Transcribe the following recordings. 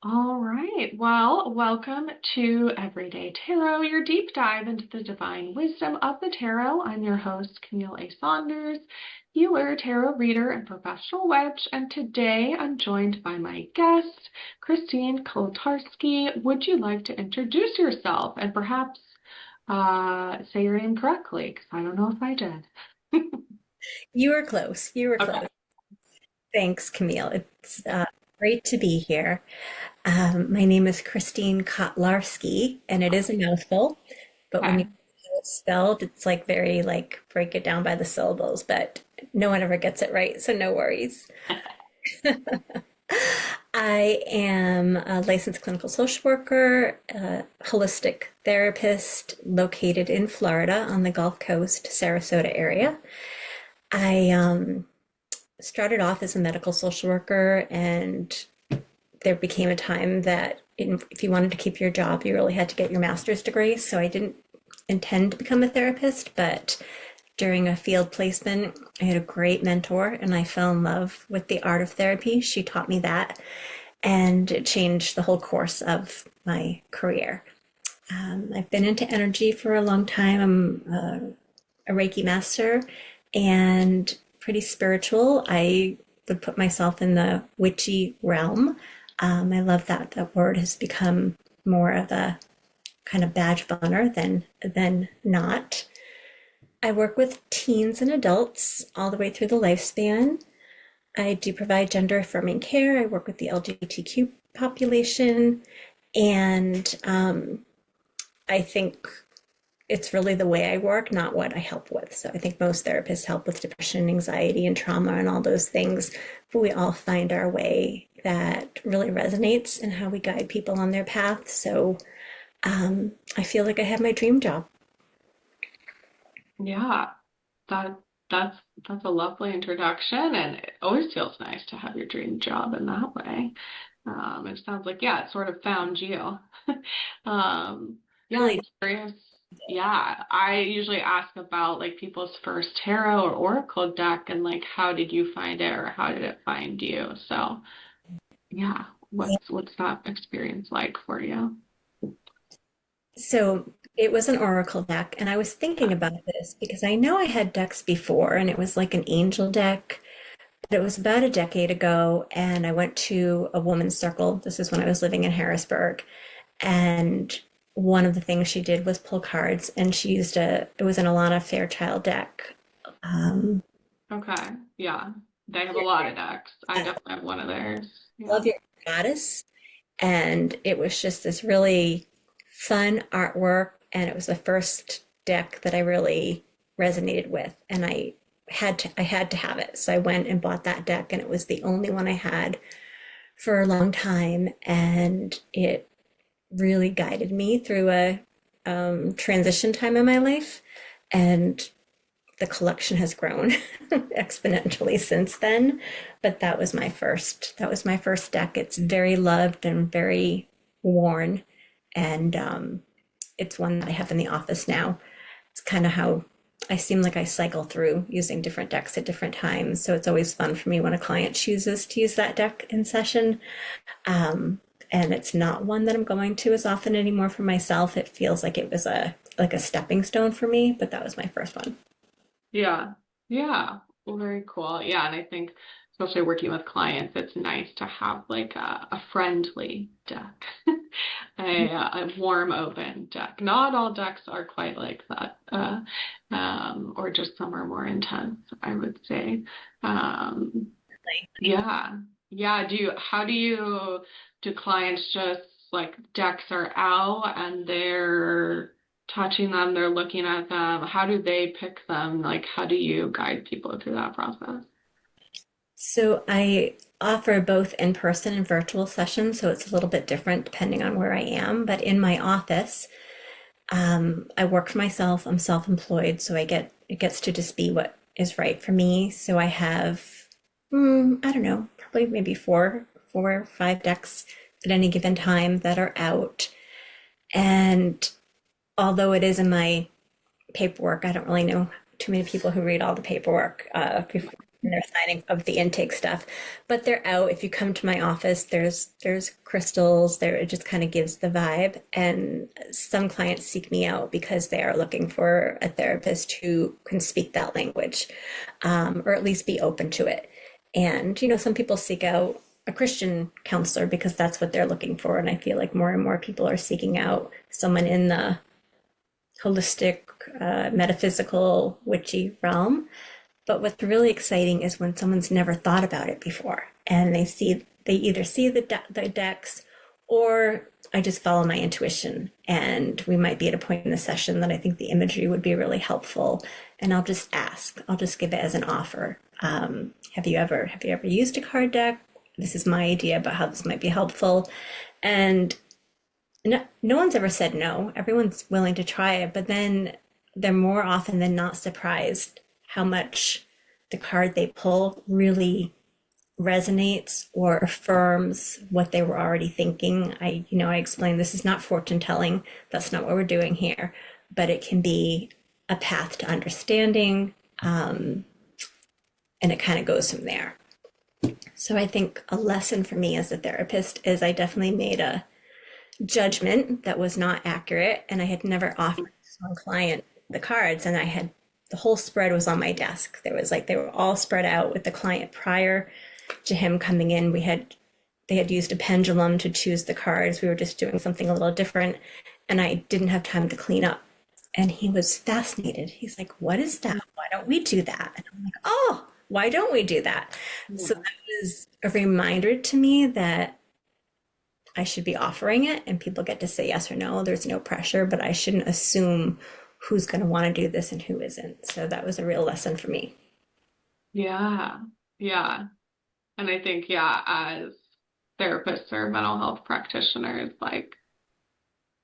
All right. Well, welcome to Everyday Tarot, your deep dive into the divine wisdom of the tarot. I'm your host, Camille A. Saunders, healer, tarot reader, and professional witch. And today I'm joined by my guest, Christine Kotlarski. Would you like to introduce yourself and perhaps say your name correctly? Because I don't know if I did. You were close. You were Okay. close. Thanks, Camille. It's great to be here. My name is Christine Kotlarski, and it is a mouthful. But when you Okay. get it spelled, it's like very like break it down by the syllables. But no one ever gets it right, so no worries. I am a licensed clinical social worker, a holistic therapist located in Florida on the Gulf Coast, Sarasota area. I started off as a medical social worker, and there became a time that if you wanted to keep your job, you really had to get your master's degree. So I didn't intend to become a therapist, but during a field placement, I had a great mentor and I fell in love with the art of therapy. She taught me that, and it changed the whole course of my career. I've been into energy for a long time. I'm a Reiki master and pretty spiritual. I would put myself in the witchy realm. I love that that word has become more of a kind of badge of honor than not. I work with teens and adults all the way through the lifespan. I do provide gender affirming care. I work with the LGBTQ population, and I think it's really the way I work, not what I help with. So I think most therapists help with depression, anxiety, and trauma and all those things, but we all find our way that really resonates in how we guide people on their path. So I feel like I have my dream job. Yeah. That that's that's a lovely introduction, and it always feels nice to have your dream job in that way. It sounds like yeah, it sort of found you. Yeah, I'm Really, curious. Yeah, I usually ask about like people's first tarot or oracle deck and like how did you find it or how did it find you? So yeah, what's that experience like for you? so it was an oracle deck, and I was thinking about this because I know I had decks before, and it was like an angel deck. But it was about a decade ago, and I went to a woman's circle. This is when I was living in Harrisburg, and one of the things she did was pull cards, and she used it was an Alana Fairchild deck. Um, Okay, yeah, they have a lot of decks. I I definitely have one of theirs. Yeah. love your goddess, and it was just this really fun artwork, and it was the first deck that I really resonated with, and I had to have it. So I went and bought that deck, and it was the only one I had for a long time, and it really guided me through a transition time in my life, and the collection has grown exponentially since then. But that was my first deck. It's very loved and very worn, and it's one that I have in the office now. It's kind of how I seem like I cycle through using different decks at different times. So it's always fun for me when a client chooses to use that deck in session. And it's not one that I'm going to as often anymore for myself. It feels like it was a stepping stone for me, but that was my first one. Yeah. Yeah. Well, very cool. Yeah. And I think, especially working with clients, it's nice to have like a friendly deck, a warm, open deck. Not all decks are quite like that, or just some are more intense, I would say. Um, yeah. Yeah. Do clients just like decks are out and they're touching them, they're looking at them? How do they pick them? Like, how do you guide people through that process? So I offer both in-person and virtual sessions, so it's a little bit different depending on where I am. But in my office, I work for myself. I'm self-employed, so it gets to just be what is right for me. So I have, I don't know, probably maybe four or five decks at any given time that are out. And although it is in my paperwork, I don't really know too many people who read all the paperwork before. and they're signing of the intake stuff. But they're out. If you come to my office, there's crystals there. It just kind of gives the vibe. And some clients seek me out because they are looking for a therapist who can speak that language, or at least be open to it. And some people seek out a Christian counselor because that's what they're looking for. And I feel like more and more people are seeking out someone in the holistic, metaphysical, witchy realm. But what's really exciting is when someone's never thought about it before and they either see the decks, or I just follow my intuition, and we might be at a point in the session that I think the imagery would be really helpful, and I'll just ask. I'll just give it as an offer. Have you ever used a card deck? This is my idea about how this might be helpful, and no one's ever said no. Everyone's willing to try it, but then they're more often than not surprised how much the card they pull really resonates or affirms what they were already thinking. I explain this is not fortune telling. That's not what we're doing here, but it can be a path to understanding, and it kind of goes from there. So I think a lesson for me as a therapist is I definitely made a judgment that was not accurate, and I had never offered one client the cards, and I had the whole spread was on my desk. There was like they were all spread out with the client prior to him coming in. They had used a pendulum to choose the cards. We were just doing something a little different, and I didn't have time to clean up. And he was fascinated. He's like, "What is that? Why don't we do that?" And I'm like, "Oh, why don't we do that?" So Yeah. that was a reminder to me that I should be offering it, and people get to say yes or no. There's no pressure, but I shouldn't assume who's going to want to do this and who isn't. So that was a real lesson for me. Yeah. Yeah. And I think, yeah, as therapists or mental health practitioners, like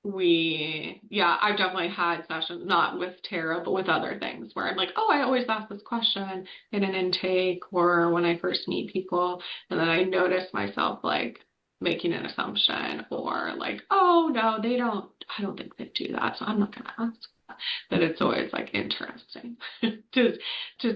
yeah, I've definitely had sessions, not with tarot, but with other things where I'm like, oh, I always ask this question in an intake or when I first meet people. And then I notice myself like making an assumption or like, oh, no, I don't think they do that. So I'm not going to ask. That it's always like interesting to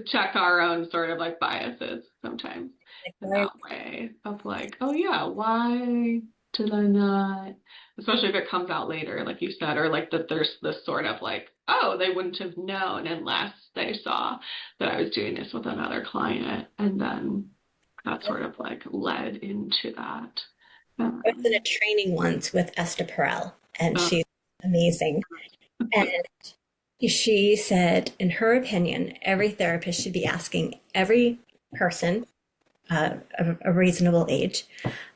check our own sort of like biases sometimes Like, in why that way of like, oh yeah, why did I not? Especially if it comes out later, like you said, or like that there's this sort of like, oh, they wouldn't have known unless they saw that I was doing this with another client, and then that sort of like led into that. I was in a Um, training once with Esther Perel, and uh, she's amazing. And she said, in her opinion, every therapist should be asking every person of a reasonable age,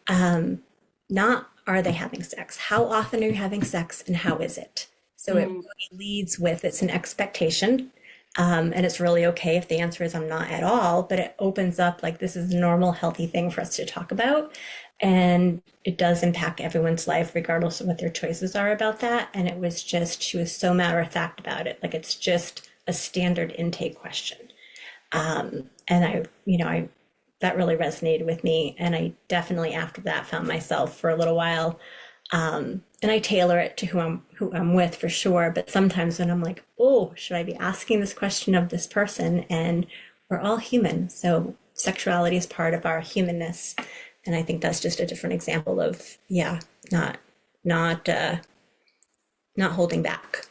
um, not are they having sex? How often are you having sex and how is it? So it mm, really leads with it's an expectation. And it's really okay if the answer is I'm not at all, but it opens up like this is a normal, healthy thing for us to talk about. And it does impact everyone's life, regardless of what their choices are about that. And it was just, she was so matter of fact about it. Like it's just a standard intake question. And that really resonated with me. And I definitely after that found myself for a little while. And I tailor it to who I'm with for sure. But sometimes when I'm like, oh, should I be asking this question of this person? And we're all human. So sexuality is part of our humanness. And I think that's just a different example of, yeah, not, not, not holding back.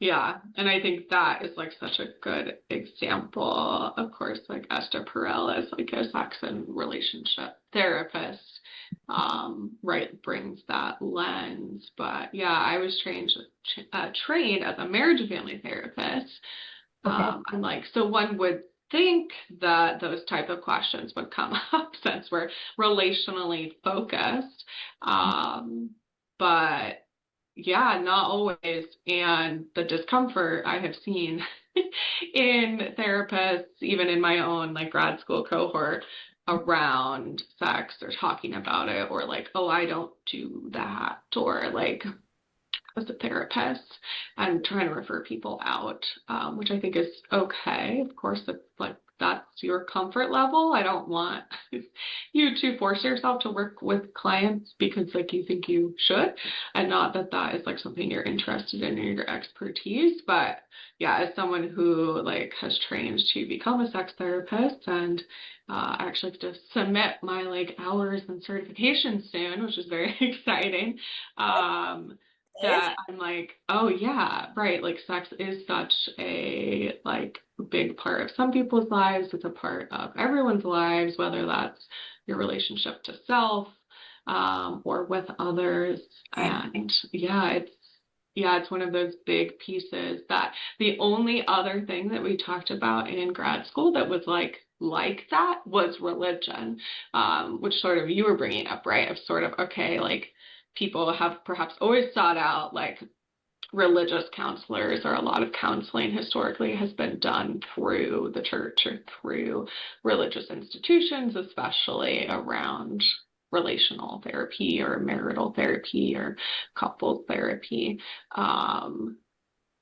Yeah, and I think that is like such a good example. Of course, like Esther Perel is like a sex and relationship therapist, right, brings that lens. But yeah, I was trained as a marriage and family therapist. Okay. And like, so one would think that those type of questions would come up since we're relationally focused. But yeah, not always. And the discomfort I have seen in therapists, even in my own like grad school cohort around sex or talking about it, or like, oh, I don't do that, or like as a therapist and trying to refer people out, which I think is okay. Of course, it's like that's your comfort level. I don't want you to force yourself to work with clients because like you think you should, and not that that is like something you're interested in or your expertise. But yeah, as someone who like has trained to become a sex therapist and I actually have to submit my like hours and certifications soon, which is very exciting. Um, Yes. that I'm like, oh yeah, right. Like sex is such a like big part of some people's lives. It's a part of everyone's lives, whether that's your relationship to self, or with others. Yeah. And yeah, it's one of those big pieces that the only other thing that we talked about in grad school that was like that was religion, which sort of you were bringing up, right? Of sort of, okay, like people have perhaps always sought out like religious counselors, or a lot of counseling historically has been done through the church or through religious institutions, especially around relational therapy or marital therapy or couples therapy. Um,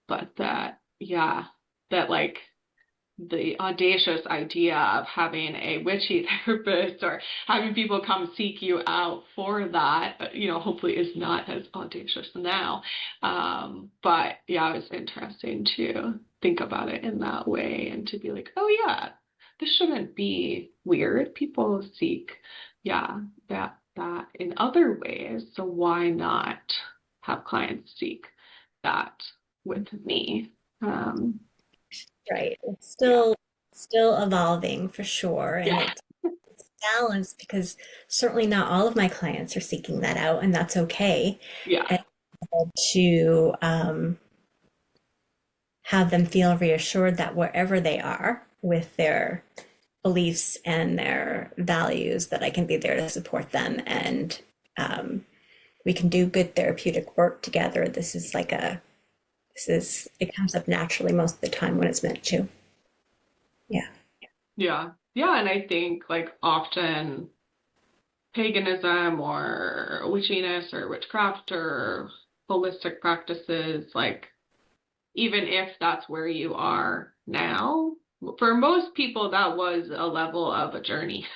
but that, yeah, that like the audacious idea of having a witchy therapist or having people come seek you out for that, hopefully is not as audacious now. But yeah, it was interesting to think about it in that way and to be like, oh yeah, this shouldn't be weird. People seek, yeah, that in other ways. So why not have clients seek that with me? Um, Right. It's yeah, still evolving for sure, and yeah. it's balanced because certainly not all of my clients are seeking that out, and that's okay. Yeah. And to have them feel reassured that wherever they are with their beliefs and their values, that I can be there to support them, and um, we can do good therapeutic work together. It comes up naturally most of the time when it's meant to. Yeah. Yeah. Yeah. And I think like often paganism or witchiness or witchcraft or holistic practices, like even if that's where you are now, for most people, that was a level of a journey,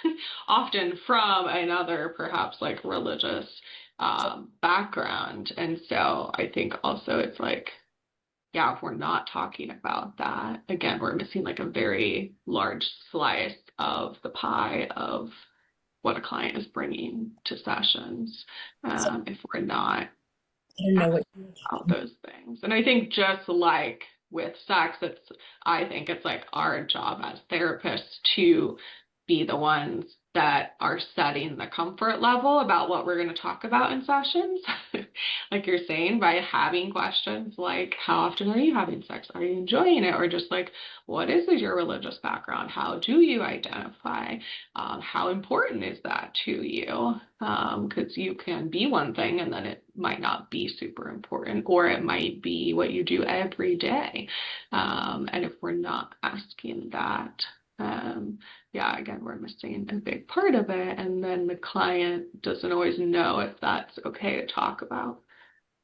often from another, perhaps like religious background. And so I think also it's like, yeah, if we're not talking about that, again, we're missing like a very large slice of the pie of what a client is bringing to sessions, So if we're not I don't know asking what. about those things. And I think just like with sex, I think it's like our job as therapists to be the ones that are setting the comfort level about what we're going to talk about in sessions. Like you're saying, by having questions like, how often are you having sex? Are you enjoying it? Or just like, what is your religious background? How do you identify? How important is that to you? Because you can be one thing and then it might not be super important, or it might be what you do every day. And if we're not asking that, yeah, again, we're missing a big part of it. And then the client doesn't always know if that's okay to talk about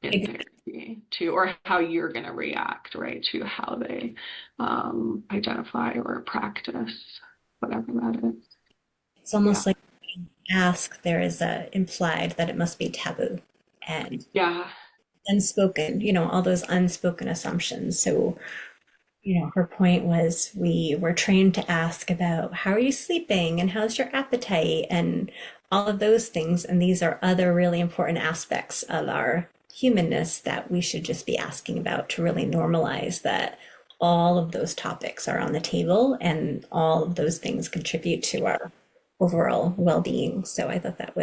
in therapy too, or how you're going to react, right, to how they identify or practice whatever that is. It's Yeah. almost like ask, there is a implied that it must be taboo and Yeah. unspoken, all those unspoken assumptions. So, her point was we were trained to ask about how are you sleeping and how's your appetite and all of those things. And these are other really important aspects of our humanness that we should just be asking about to really normalize that all of those topics are on the table and all of those things contribute to our overall well-being. So I thought that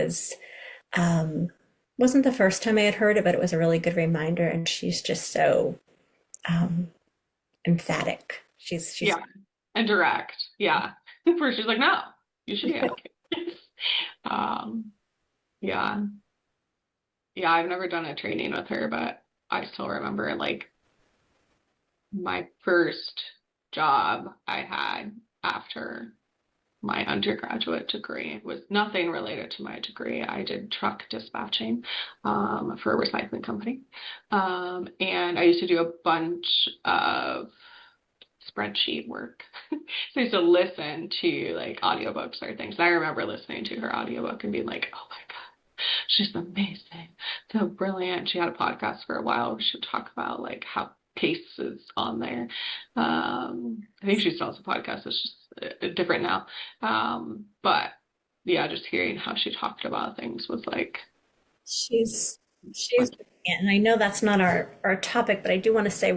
um, wasn't the first time I had heard it, but it was a really good reminder. And she's just so um, emphatic. She's Yeah. And direct. Yeah. Where she's like, no, you should be okay. um, yeah. Yeah, I've never done a training with her, but I still remember like my first job I had after my undergraduate degree was nothing related to my degree. I did truck dispatching for a recycling company. And I used to do a bunch of spreadsheet work. So I used to listen to like audiobooks or things. I remember listening to her audiobook and being like, oh my God, she's amazing. So brilliant. She had a podcast for a while where she would talk about like how pace is on there. I think she still has a podcast. It's just different now. But yeah, just hearing how she talked about things was like, She's she's like brilliant. And I know that's not our topic, but I do want to say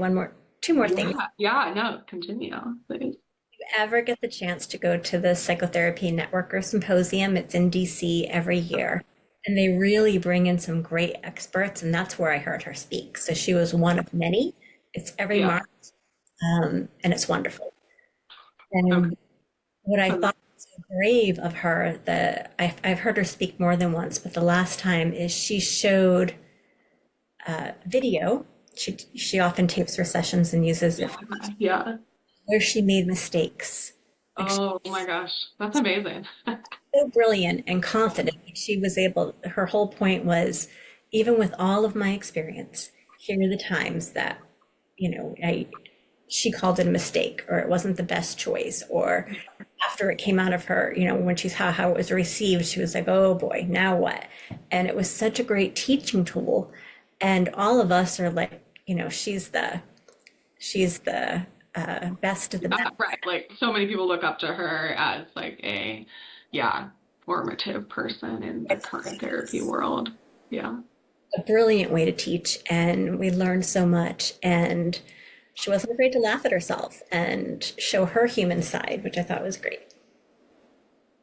two more things. yeah, yeah, no, continue, please. You ever get the chance to go to the Psychotherapy Networker Symposium, it's in DC every year. And they really bring in some great experts, and that's where I heard her speak. So she was one of many. It's every Yeah. March, and it's wonderful. Okay. And what I Um, thought was so brave of her, that I've heard her speak more than once, but the last time is she showed video. She often tapes her sessions and uses it yeah, yeah. where she made mistakes. Like Oh my gosh, that's amazing. so brilliant and confident. She was able, her whole point was, even with all of my experience, here are the times that, she called it a mistake, or it wasn't the best choice, or after it came out of her, when she saw how it was received, she was like, oh boy, now what? And it was such a great teaching tool. And all of us are like, she's the best of the best. Yeah, right. Like so many people look up to her as like a, yeah, formative person in the current therapy world. Yeah. A brilliant way to teach, and we learned so much. And she wasn't afraid to laugh at herself and show her human side, which I thought was great.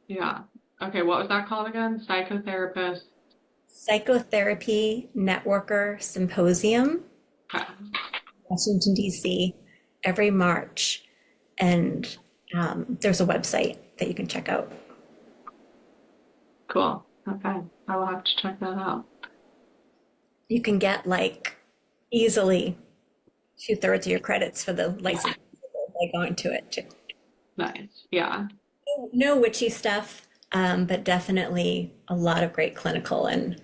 Yeah. Okay, what was that called again? Psychotherapist. Psychotherapy Networker Symposium, Okay. Washington, D.C., every March. And there's a website that you can check out. Cool. Okay. I will have to check that out. You can get like easily two-thirds of your credits for the license by going to it too. Nice. Yeah. No witchy stuff, but definitely a lot of great clinical, and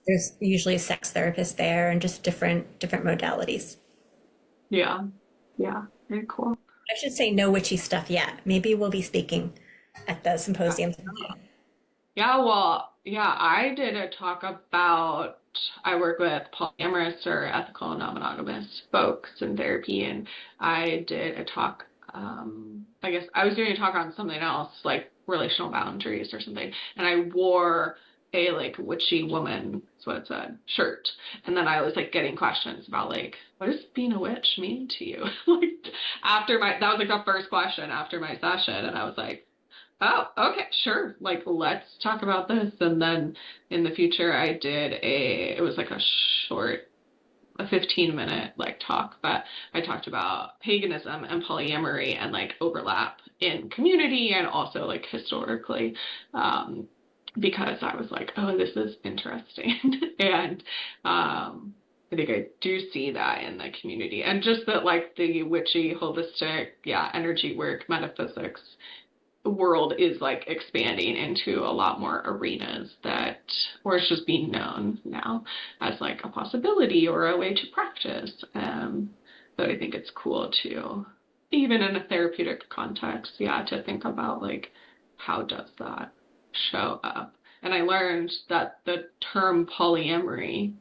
there's usually a sex therapist there and just different modalities. Yeah. Yeah. Very cool. I should say no witchy stuff yet. Maybe we'll be speaking at the symposium someday. Yeah, well, yeah, I did a talk about I work with polyamorous or ethical non-monogamous folks in therapy, and I did a talk. I guess I was doing a talk on something else, like relational boundaries or something, and I wore a like witchy woman, is what it said, shirt, and then I was like getting questions about like what does being a witch mean to you? Like after my that was like the first question after my session, and I was like. Oh, okay, sure. Like, let's talk about this. And then in the future, I did it was like a 15-minute like talk, but I talked about paganism and polyamory and like overlap in community and also like historically, um, because I was like, oh, this is interesting. And I think I do see that in the community. And just that like the witchy, holistic, yeah, energy work, metaphysics world is like expanding into a lot more arenas that, or it's just being known now as like a possibility or a way to practice. But I think it's cool to, even in a therapeutic context, yeah, to think about like how does that show up. And I learned that the term polyamory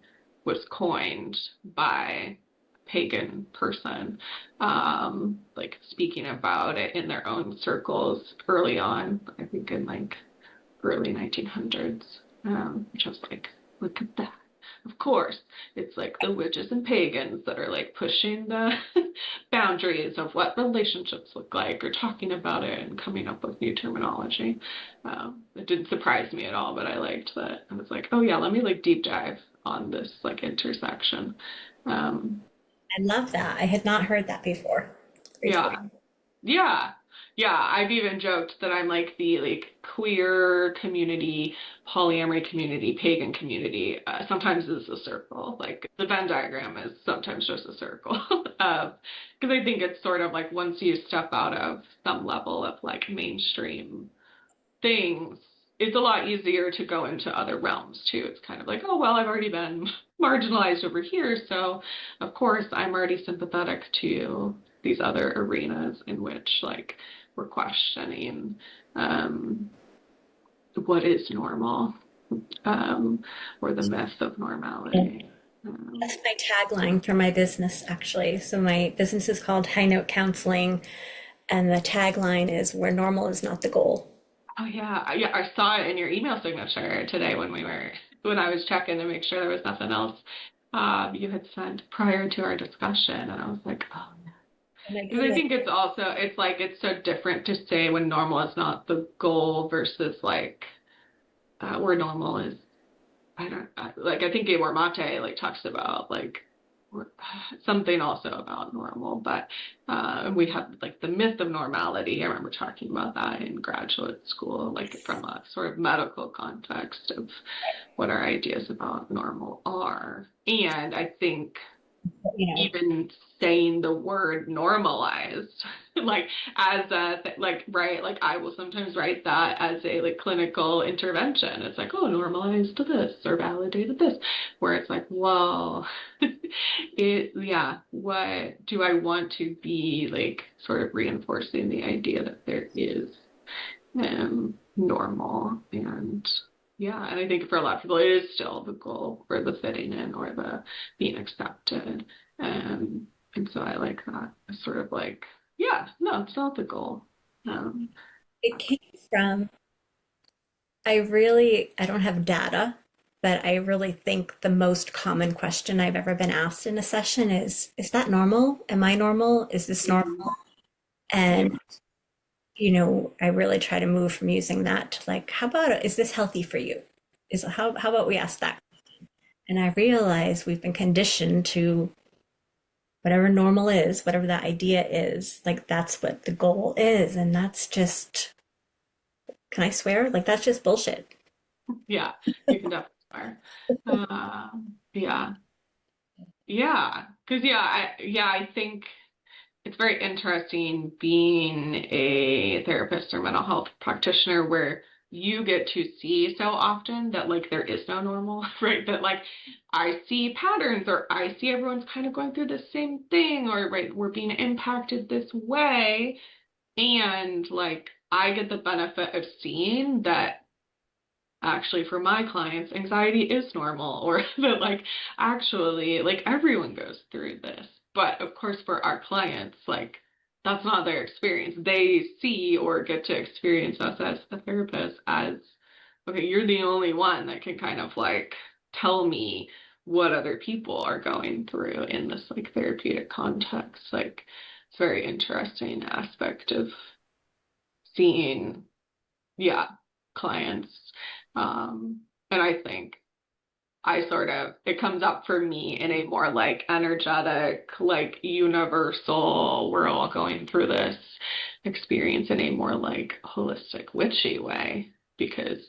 was coined by pagan person, like speaking about it in their own circles early on, I think in like early 1900s, which I was like, look at that. Of course, it's like the witches and pagans that are like pushing the boundaries of what relationships look like or talking about it and coming up with new terminology. It didn't surprise me at all, but I liked that. I was like, oh yeah, let me like deep dive on this like intersection. Um, I love that. I had not heard that before. Gratefully. yeah, yeah, yeah. I've even joked that I'm like the like queer community, polyamory community, pagan community. Sometimes it's a circle. Like the Venn diagram is sometimes just a circle. Because I think it's sort of like once you step out of some level of like mainstream things, it's a lot easier to go into other realms too. It's kind of like, oh, well, I've already been marginalized over here, so of course I'm already sympathetic to these other arenas in which like we're questioning um, what is normal, um, or the myth of normality. That's my tagline for my business, actually. So my business is called High Note Counseling, and the tagline is where normal is not the goal. Oh yeah, yeah. I saw it in your email signature today when I was checking to make sure there was nothing else you had sent prior to our discussion, and I was like, oh, And I because go I like, think it's also it's like it's so different to say when normal is not the goal versus like where normal is. I don't like. I think Gabor Mate like talks about like something also about normal, but we have like the myth of normality. I remember talking about that in graduate school, like from a sort of medical context of what our ideas about normal are. And I think you know, even saying the word normalized like as a like right like I will sometimes write that as a like clinical intervention. It's like, oh, normalized this or validated this, where it's like, well, it yeah, what do I want to be like sort of reinforcing the idea that there is normal. And yeah, and I think for a lot of people it is still the goal or the fitting in or the being accepted. And so I like that. It's sort of like, yeah, no, it's not the goal. Um, it came from, I don't have data, but I really think the most common question I've ever been asked in a session is that normal? Am I normal? Is this normal? mhm. Yeah, And, I really try to move from using that to like, how about, is this healthy for you? How about we ask that? And I realize we've been conditioned to whatever normal is, whatever that idea is, like that's what the goal is. And that's just, can I swear? Like that's just bullshit. yeah, you can definitely start. Yeah, yeah, because I think it's very interesting being a therapist or mental health practitioner where you get to see so often that like there is no normal, right? That like I see patterns or I see everyone's kind of going through the same thing or right, we're being impacted this way. And like I get the benefit of seeing that actually for my clients anxiety is normal or that like actually like everyone goes through this, but of course for our clients like that's not their experience. They see or get to experience us as a therapist as, okay, you're the only one that can kind of like tell me what other people are going through in this like therapeutic context. Like it's a very interesting aspect of seeing, yeah, clients. And I think it comes up for me in a more like energetic, like universal, we're all going through this experience in a more like holistic, witchy way, because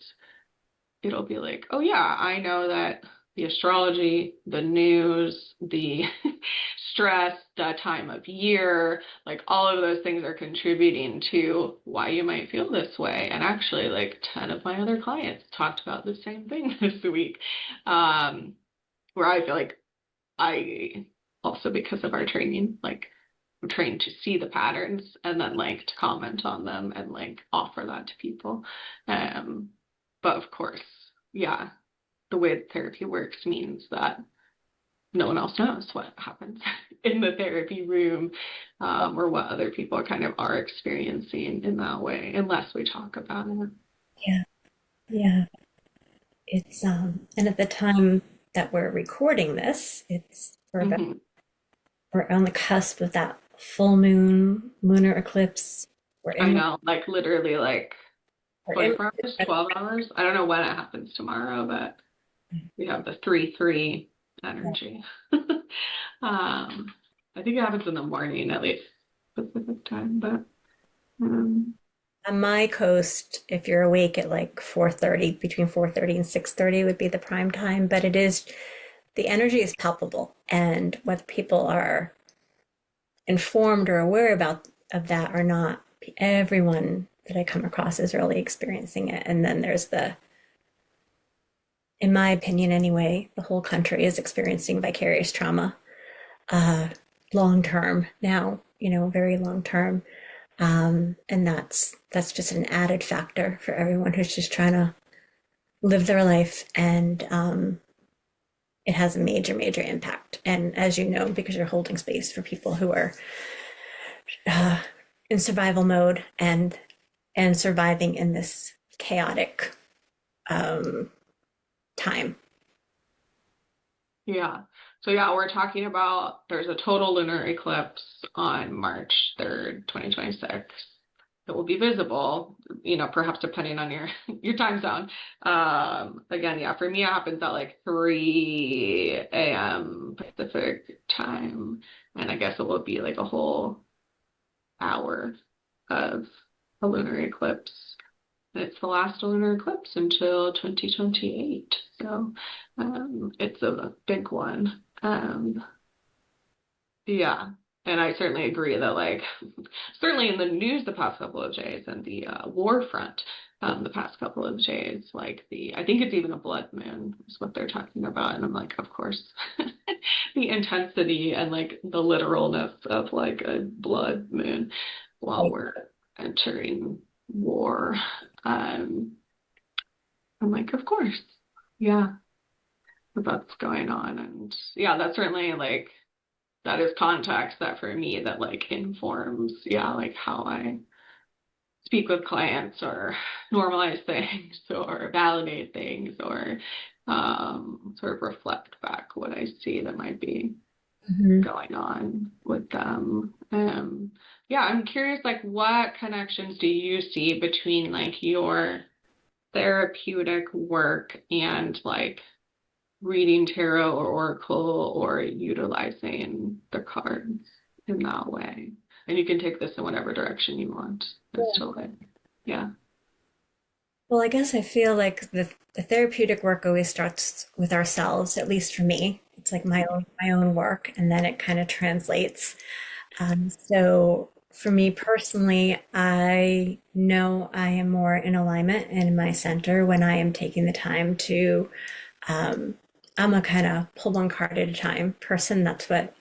it'll be like, oh yeah, I know that the astrology, the news, the stress, the time of year, like all of those things are contributing to why you might feel this way. And actually, like 10 of my other clients talked about the same thing this week, um, where I feel like I also, because of our training, like I'm trained to see the patterns and then like to comment on them and like offer that to people. Um, but of course, yeah, the way that therapy works means that no one else knows what happens in the therapy room, or what other people kind of are experiencing in that way, unless we talk about it. Yeah, yeah. It's and at the time that we're recording this, Hmm. we're on the cusp of that full moon lunar eclipse. We're I in know, like literally like we're in 24 hours, 12 hours. I don't know when it happens tomorrow, but we have the 3-3 energy. I think it happens in the morning at least Pacific time, but um, on my coast, if you're awake at like 4:30, between 4:30 and 6:30 would be the prime time, but it is the energy is palpable and whether people are informed or aware about of that or not, everyone that I come across is really experiencing it. And then there's the, in my opinion anyway, the whole country is experiencing vicarious trauma, uh, long term now, very long term. And that's just an added factor for everyone who's just trying to live their life. And it has a major, major impact. And as you know, because you're holding space for people who are uh, in survival mode and surviving in this chaotic um, time. Yeah. So yeah, we're talking about there's a total lunar eclipse on March 3rd, 2026. That will be visible, perhaps depending on your your time zone. Again, yeah, for me it happens at like 3 a.m. Pacific time, and I guess it will be like a whole hour of a lunar eclipse. It's the last lunar eclipse until 2028, so it's a big one. Yeah, and I certainly agree that like certainly in the news the past couple of days and the war front the past couple of days, like I think it's even a blood moon is what they're talking about, and I'm like, of course, the intensity and like the literalness of like a blood moon while Right. we're entering war. Um, I'm like, of course, yeah, that's going on, and yeah, that's certainly like that is context that for me that like informs, yeah, like how I speak with clients or normalize things or validate things or sort of reflect back what I see that might be Mhm. going on with them. Yeah, I'm curious, like, what connections do you see between like your therapeutic work and like reading tarot or oracle or utilizing the cards in that way? And you can take this in whatever direction you want as to like, yeah. Well, I guess I feel like the therapeutic work always starts with ourselves, at least for me. It's like my own work, and then it kind of translates. So for me personally, I know I am more in alignment and in my center when I am taking the time to. Um, I'm a kind of pull one card at a time person. That's what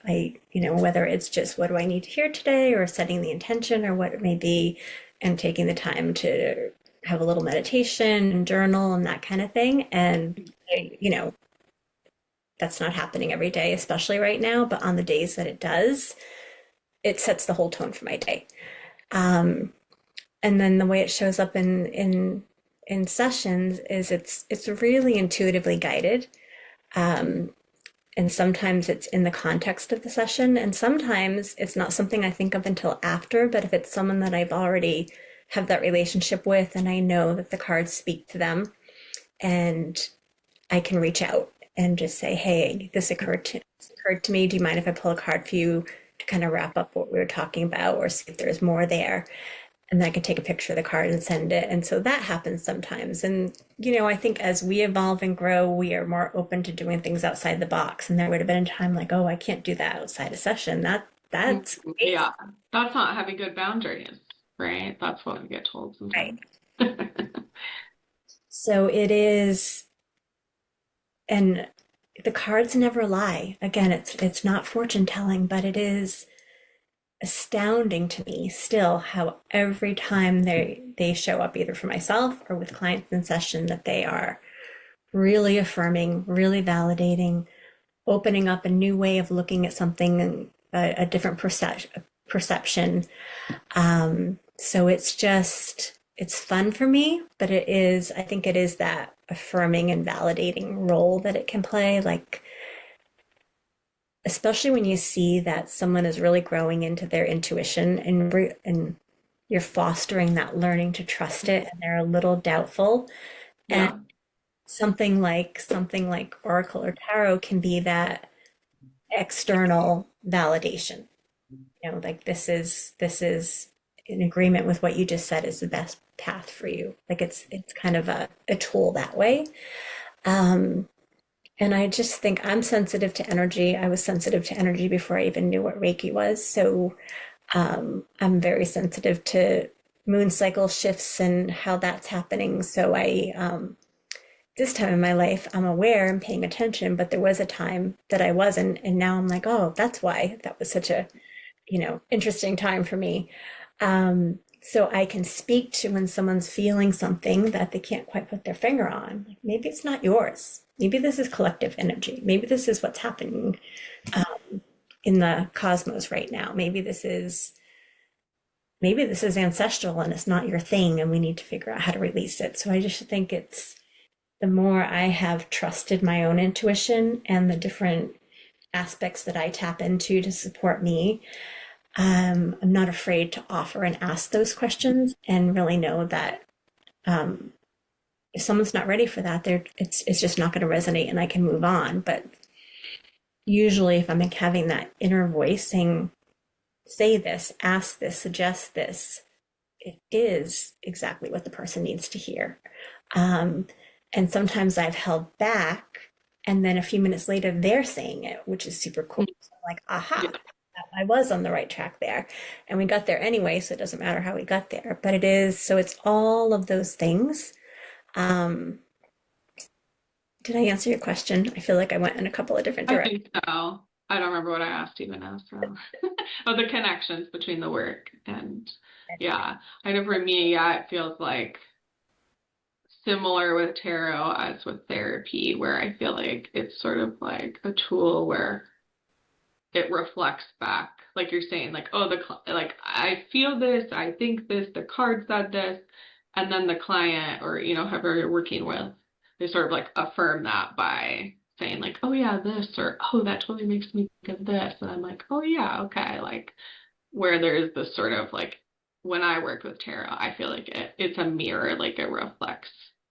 whether it's just what do I need to hear today, or setting the intention, or what it may be, and taking the time to have a little meditation and journal and that kind of thing. And that's not happening every day, especially right now. But on the days that it does, it sets the whole tone for my day. Um, and then the way it shows up in sessions is it's really intuitively guided. Um, and sometimes it's in the context of the session, and sometimes it's not something I think of until after. But if it's someone that I've already have that relationship with, and I know that the cards speak to them, and I can reach out and just say, "Hey, this occurred to me. Do you mind if I pull a card for you to kind of wrap up what we were talking about, or see if there's more there?" And then I can take a picture of the card and send it. And so that happens sometimes. And, I think as we evolve and grow, we are more open to doing things outside the box. And there would have been a time like, oh, I can't do that outside a session. That's Yeah, that's not having good boundaries, right? That's what we get told right. sometimes. So it is, and the cards never lie. Again, it's not fortune telling, but it is astounding to me still how every time they show up either for myself or with clients in session that they are really affirming, really validating, opening up a new way of looking at something, a different perception. So it's fun for me, but I think it is that affirming and validating role that it can play. Like, especially when you see that someone is really growing into their intuition and you're fostering that learning to trust it, and they're a little doubtful. And Yeah, something like Oracle or Tarot can be that external validation. Like this is in agreement with what you just said is the best path for you. Like it's kind of a tool that way. Um, and I just think I'm sensitive to energy. I was sensitive to energy before I even knew what Reiki was. So I'm very sensitive to moon cycle shifts and how that's happening. So this time in my life, I'm aware and paying attention, but there was a time that I wasn't. And now I'm like, oh, that's why that was such a, interesting time for me. So I can speak to when someone's feeling something that they can't quite put their finger on. Like maybe it's not yours. Maybe this is collective energy. Maybe this is what's happening in the cosmos right now. Maybe this is ancestral and it's not your thing, and we need to figure out how to release it. So I just think it's the more I have trusted my own intuition and the different aspects that I tap into to support me, I'm not afraid to offer and ask those questions and really know that if someone's not ready for that, it's just not going to resonate and I can move on. But usually, if I'm having that inner voice saying, say this, ask this, suggest this, it is exactly what the person needs to hear. Um, and sometimes I've held back, and then a few minutes later, they're saying it, which is super cool. So I'm like, Yeah. aha, I was on the right track there. And we got there anyway, so it doesn't matter how we got there. But it is, so it's all of those things. Um, did I answer your question? I feel like I went in a couple of different I directions. think so. I don't remember what I asked even now, so. Oh, the connections between the work and yeah. I know for me, yeah, it feels like similar with tarot as with therapy, where I feel like it's sort of like a tool where it reflects back, like you're saying, like, oh, like I feel this, I think this, the card said this, and then the client or whoever you're working with, they sort of like affirm that by saying like, oh yeah, this, or oh, that totally makes me think of this, and I'm like, oh yeah, okay, like where there's this sort of like when I work with tarot, I feel like it's a mirror, like it reflects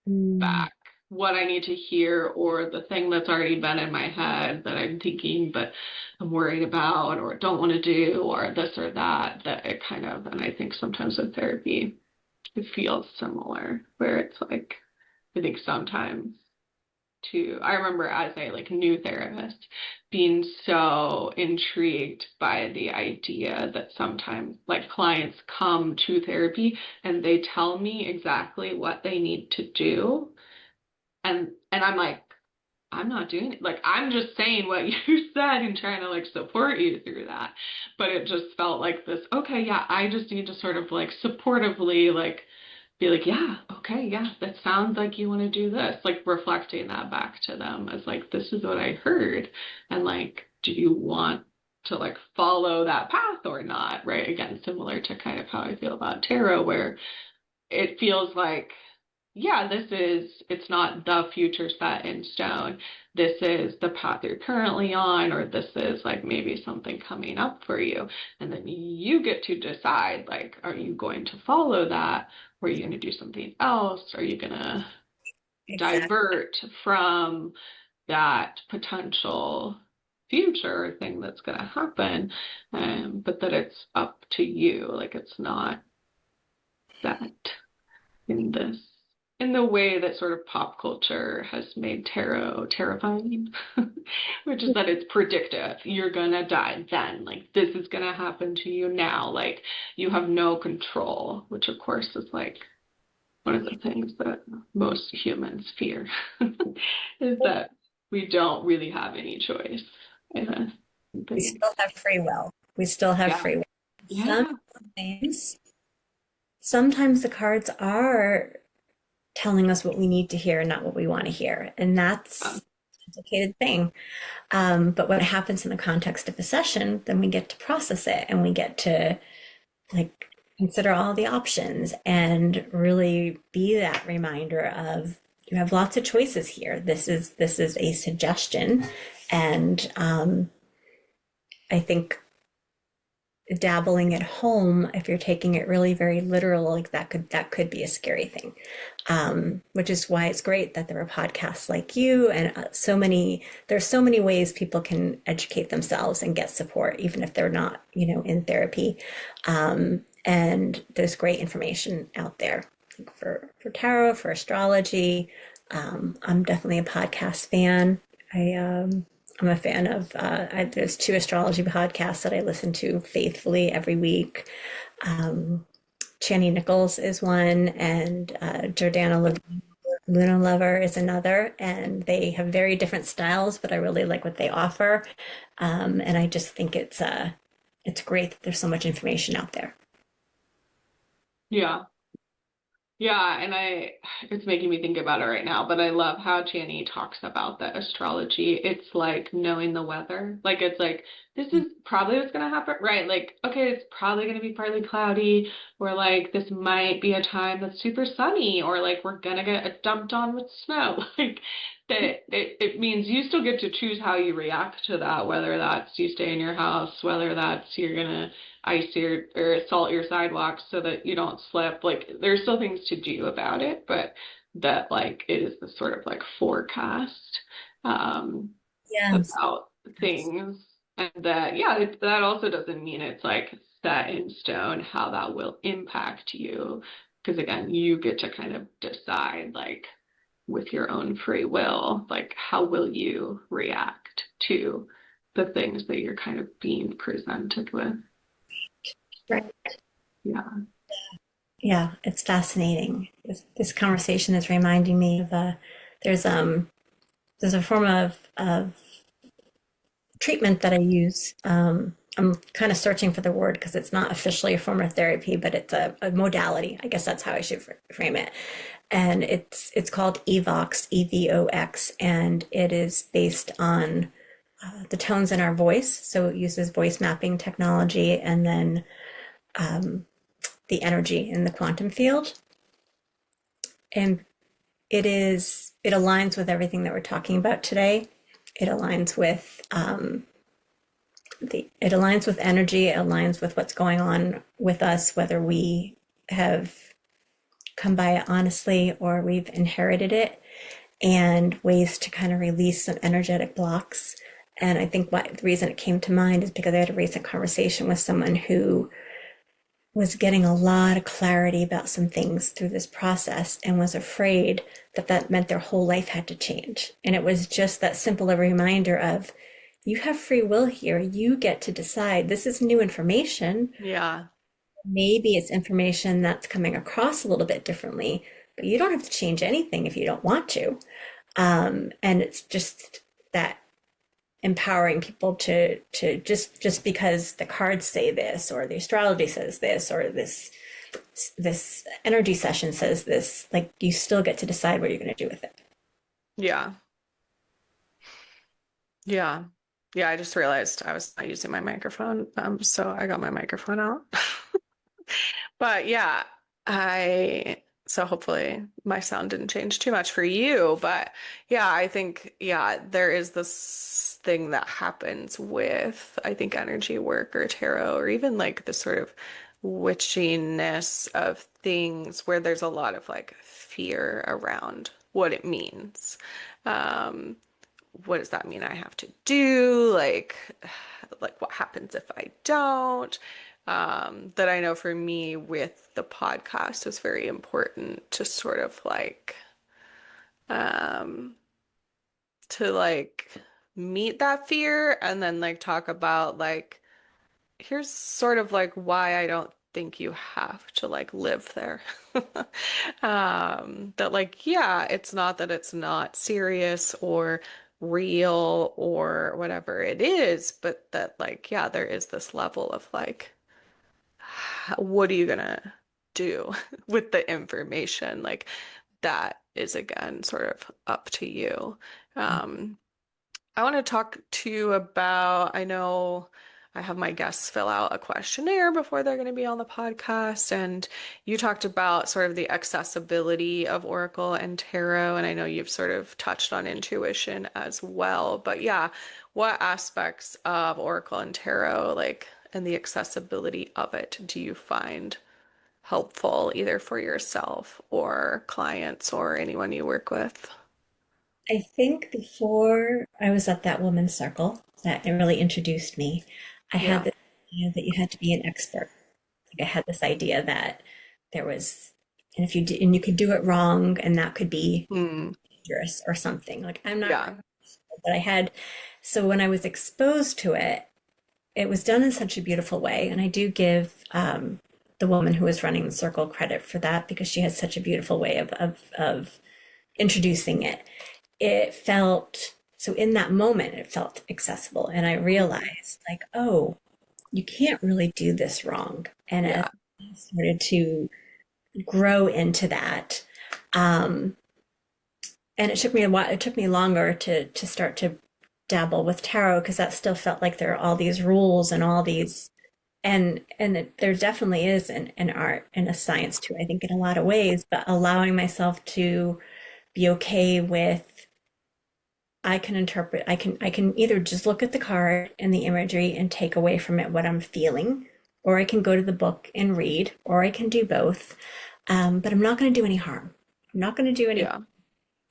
Mm, back what I need to hear or the thing that's already been in my head that I'm thinking but I'm worried about or don't want to do or this or that, that it kind of, and I think sometimes with therapy it feels similar where it's like I think sometimes too, I remember as a like new therapist being so intrigued by the idea that sometimes like clients come to therapy and they tell me exactly what they need to do, and I'm like, I'm not doing it. Like I'm just saying what you said and trying to like support you through that. But it just felt like this, okay, yeah, I just need to sort of like supportively like be like, yeah, okay, yeah, that sounds like you want to do this. Like reflecting that back to them as like, this is what I heard. And like, do you want to like follow that path or not? Right. Again, similar to kind of how I feel about tarot, where it feels like, yeah, it's not the future set in stone. This is the path you're currently on, or this is like maybe something coming up for you. And then you get to decide, like, are you going to follow that? Or are you going to do something else? Are you going to exactly. divert from that potential future thing that's going to happen? But that it's up to you. Like, it's not set in this in the way that sort of pop culture has made tarot terrifying, which is that it's predictive. You're gonna die then. Like this is gonna happen to you now. Like you have no control, which of course is like one of the things that most humans fear is that we don't really have any choice. Yeah. We But still have free will. We still have yeah. free will. Yeah. Sometimes, sometimes the cards are telling us what we need to hear and not what we want to hear. And that's Um, a complicated thing. But what happens in the context of a session, then we get to process it and we get to like consider all the options and really be that reminder of you have lots of choices here. This is a suggestion, and I think dabbling at home, if you're taking it really very literal, like that could be a scary thing. Which is why it's great that there are podcasts like you and there's so many ways people can educate themselves and get support, even if they're not, in therapy. And there's great information out there like for tarot, for astrology. I'm definitely a podcast fan. I'm a fan of, there's two astrology podcasts that I listen to faithfully every week. Channy Nichols is one, and Luna Lover is another, and they have very different styles, but I really like what they offer. And I just think it's great that there's so much information out there. Yeah. Yeah, and it's making me think about it right now, but I love how Channy talks about the astrology. It's like knowing the weather. Like, it's like, this is probably what's going to happen, right? Like, okay, it's probably going to be partly cloudy, or like, this might be a time that's super sunny, or like, we're going to get dumped on with snow. Like, it means you still get to choose how you react to that, whether that's you stay in your house, whether that's you're going to ice your or salt your sidewalks so that you don't slip. Like there's still things to do about it, but that like it is the sort of like forecast um Yes. about things. And that yeah, that also doesn't mean it's like set in stone how that will impact you. Because again, you get to kind of decide like with your own free will, like how will you react to the things that you're kind of being presented with. Right. Yeah. Yeah, it's fascinating. This conversation is reminding me of there's um there's a form of treatment that I use. I'm kind of searching for the word because it's not officially a form of therapy, but it's a modality. I guess that's how I should frame it. And it's called Evox, EVOX, and it is based on the tones in our voice. So it uses voice mapping technology and then the energy in the quantum field. And it aligns with everything that we're talking about today. It aligns with it aligns with energy. It aligns with what's going on with us, whether we have come by it honestly or we've inherited it, and ways to kind of release some energetic blocks. And I think the reason it came to mind is because I had a recent conversation with someone who was getting a lot of clarity about some things through this process and was afraid that that meant their whole life had to change. And it was just that simple a reminder of you have free will here. You get to decide. This is new information. Yeah. Maybe it's information that's coming across a little bit differently, but you don't have to change anything if you don't want to. And it's just that empowering people to just because the cards say this or the astrology says this or this energy session says this, like you still get to decide what you're going to do with it. Yeah. Yeah. Yeah, I just realized I was not using my microphone. So I got my microphone out. But yeah, so hopefully my sound didn't change too much for you. But yeah, I think, yeah, there is this thing that happens with, I think, energy work or tarot, or even like the sort of witchiness of things where there's a lot of like fear around what it means. Um, what does that mean I have to do? Like what happens if I don't? That I know for me with the podcast was very important to sort of um, like meet that fear and then like talk about like here's sort of like why I don't think you have to like live there. That like, yeah, it's not that it's not serious or real or whatever it is, but that like, yeah, there is this level of like, what are you gonna do with the information? Like that is again sort of up to you. Um, I want to talk to you about, I know I have my guests fill out a questionnaire before they're going to be on the podcast, and you talked about sort of the accessibility of Oracle and Tarot, and I know you've sort of touched on intuition as well. But yeah, what aspects of Oracle and Tarot, like, and the accessibility of it, do you find helpful either for yourself or clients or anyone you work with? I think before I was at that woman's circle that it really introduced me, I had Yeah. this idea that you had to be an expert. Like I had this idea that there was, and if you did, and you could do it wrong, and that could be Hmm. dangerous or something. Like I'm not, Yeah. but I had. So when I was exposed to it, it was done in such a beautiful way, and I do give the woman who was running the circle credit for that because she had such a beautiful way of introducing it. It felt, so in that moment, it felt accessible. And I Mhm. realized, like, oh, you can't really do this wrong. And as Yeah. I started to grow into that, um, and it took me a while, it took me longer to start to dabble with tarot because that still felt like there are all these rules and all these there definitely is an art and a science to it, I think, in a lot of ways, but allowing myself to be okay with I can interpret, I can either just look at the card and the imagery and take away from it what I'm feeling, or I can go to the book and read, or I can do both. But I'm not going to do any harm. I'm not going to do any, Yeah.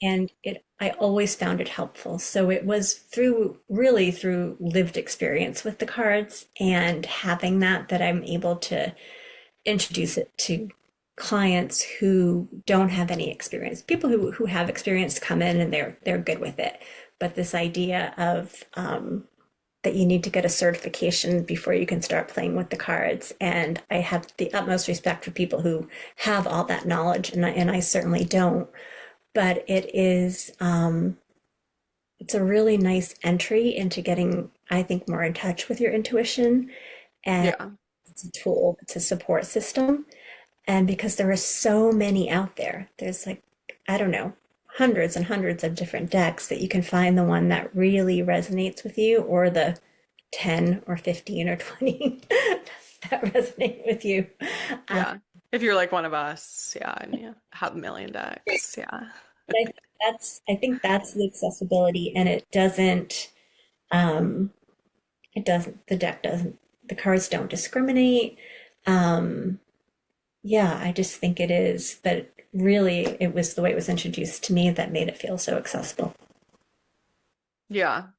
and it I always found it helpful. So it was through really through lived experience with the cards and having that I'm able to introduce it to clients who don't have any experience. People who have experience come in and they're good with it. But this idea of that you need to get a certification before you can start playing with the cards. And I have the utmost respect for people who have all that knowledge, and I certainly don't. But it's a really nice entry into getting, I think, more in touch with your intuition. And Yeah. it's a tool, it's a support system. And because there are so many out there, there's like, I don't know, hundreds and hundreds of different decks that you can find the one that really resonates with you or the 10 or 15 or 20 that resonate with you. Um, Yeah. If you're like one of us, yeah, and you have a million decks, yeah. I think that's the accessibility and um, the deck doesn't, the cards don't discriminate. Um, Yeah, I just think it is, but really it was the way it was introduced to me that made it feel so accessible. Yeah.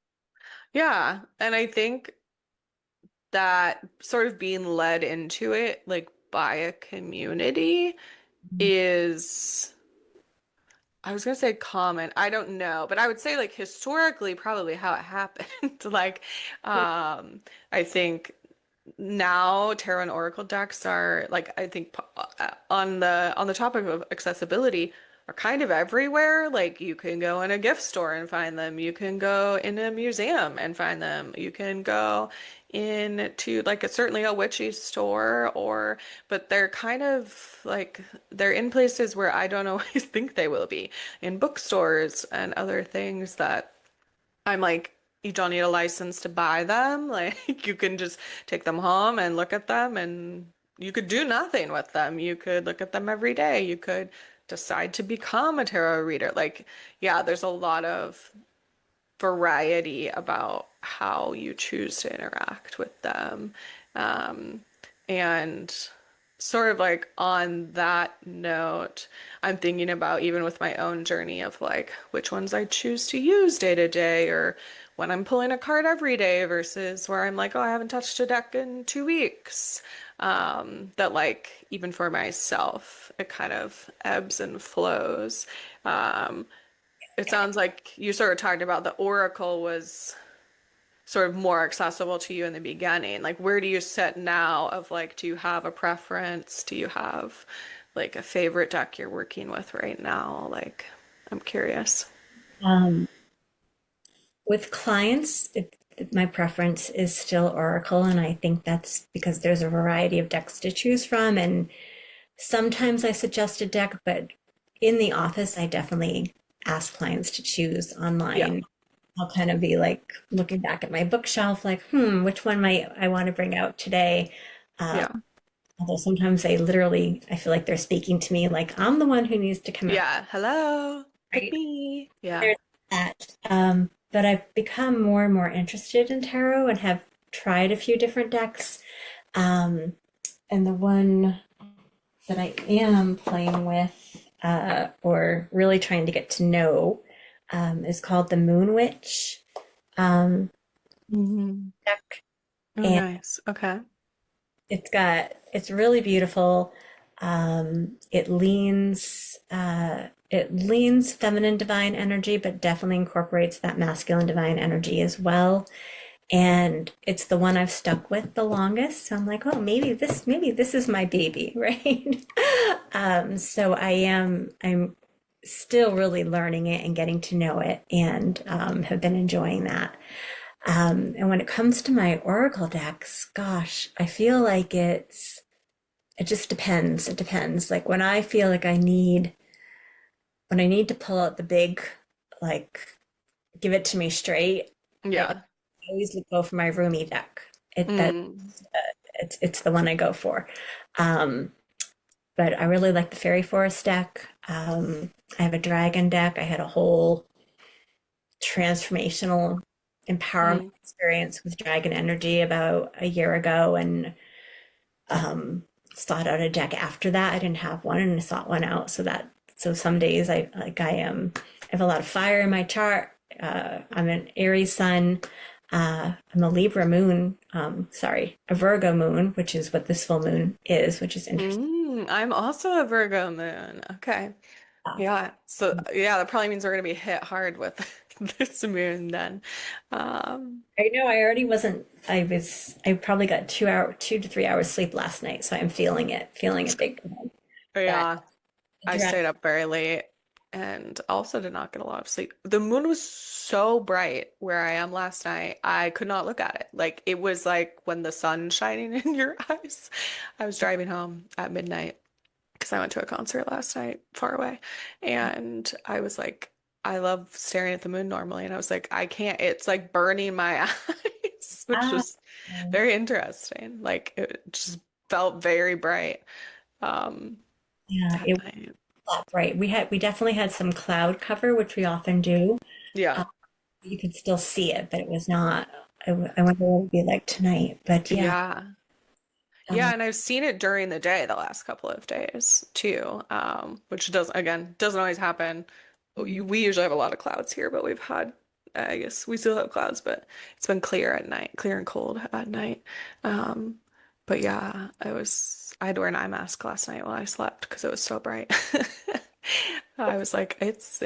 Yeah. And I think that sort of being led into it, like by a community, is, I was gonna say common. I don't know, but I would say like historically probably how it happened. Like, um, I think now tarot and oracle decks are like I think on the topic of accessibility are kind of everywhere. Like you can go in a gift store and find them. You can go in a museum and find them. You can go into like a certainly a witchy store or but they're kind of like they're in places where I don't always think they will be in bookstores and other things that I'm like, you don't need a license to buy them. Like, you can just take them home and look at them, and you could do nothing with them. You could look at them every day. You could decide to become a tarot reader. Like, yeah, there's a lot of variety about how you choose to interact with them. Um, and sort of like on that note, I'm thinking about even with my own journey of like which ones I choose to use day to day or when I'm pulling a card every day versus where I'm like, oh, I haven't touched a deck in 2 weeks. That like even for myself, it kind of ebbs and flows. Um, it sounds like you sort of talked about the Oracle was sort of more accessible to you in the beginning. Like, where do you sit now of like, do you have a preference? Do you have like a favorite deck you're working with right now? Like, I'm curious. Um, with clients, my preference is still Oracle, and I think that's because there's a variety of decks to choose from. And sometimes I suggest a deck, but in the office, I definitely ask clients to choose Yeah. online. I'll kind of be like looking back at my bookshelf, like, which one might I want to bring out today? Uh, Yeah. Although sometimes I feel like they're speaking to me like I'm the one who needs to come out, Yeah. Hello. Pick right? me. Yeah. There's that. But I've become more and more interested in tarot and have tried a few different decks. Um, and the one that I am playing with, or really trying to get to know, is called the Moon Witch um, Hmm. deck. Oh, And nice. Okay. it's really beautiful. It leans feminine divine energy, but definitely incorporates that masculine divine energy as well. and it's the one I've stuck with the longest. So I'm like, oh, maybe this is my baby, right? So I'm still really learning it and getting to know it, and have been enjoying that. And when it comes to my Oracle decks, gosh, I feel like it just depends. It depends. Like when I feel like when I need to pull out the big, like, give it to me straight, I Yeah. always go for my roomy deck. That Mm. it's the one I go for. Um, but I really like the Fairy Forest deck. I have a dragon deck. I had a whole transformational empowerment Mm. experience with dragon energy about a year ago, and um, sought out a deck after that. I didn't have one, and I sought one out. So some days I have a lot of fire in my chart. I'm an Aries sun. I'm a Libra moon. Sorry, a Virgo moon, which is what this full moon is, which is interesting. I'm also a Virgo moon. Okay. Yeah. So yeah, that probably means we're gonna be hit hard with this moon then. Um, I know I already wasn't. I probably got 2 to 3 hours sleep last night, so I'm feeling it big time. But yeah, I dragon, stayed up very late and also did not get a lot of sleep. The moon was so bright where I am last night. I could not look at it. Like it was like when the sun's shining in your eyes. I was driving home at midnight because I went to a concert last night far away. And I was like, I love staring at the moon normally. And I was like, I can't, it's like burning my eyes, which ah, was very interesting. Like it just felt very bright yeah, at it was night. not bright. We definitely had some cloud cover, which we often do. Yeah. You could still see it, but it was not. I wonder what it would be like tonight. But yeah, Yeah. um, Yeah, and I've seen it during the day the last couple of days too, which doesn't always happen. We usually have a lot of clouds here, but we've had, I guess we still have clouds, but it's been clear at night, clear and cold at night. Um, but yeah, I had to wear an eye mask last night while I slept because it was so bright. I was like, it's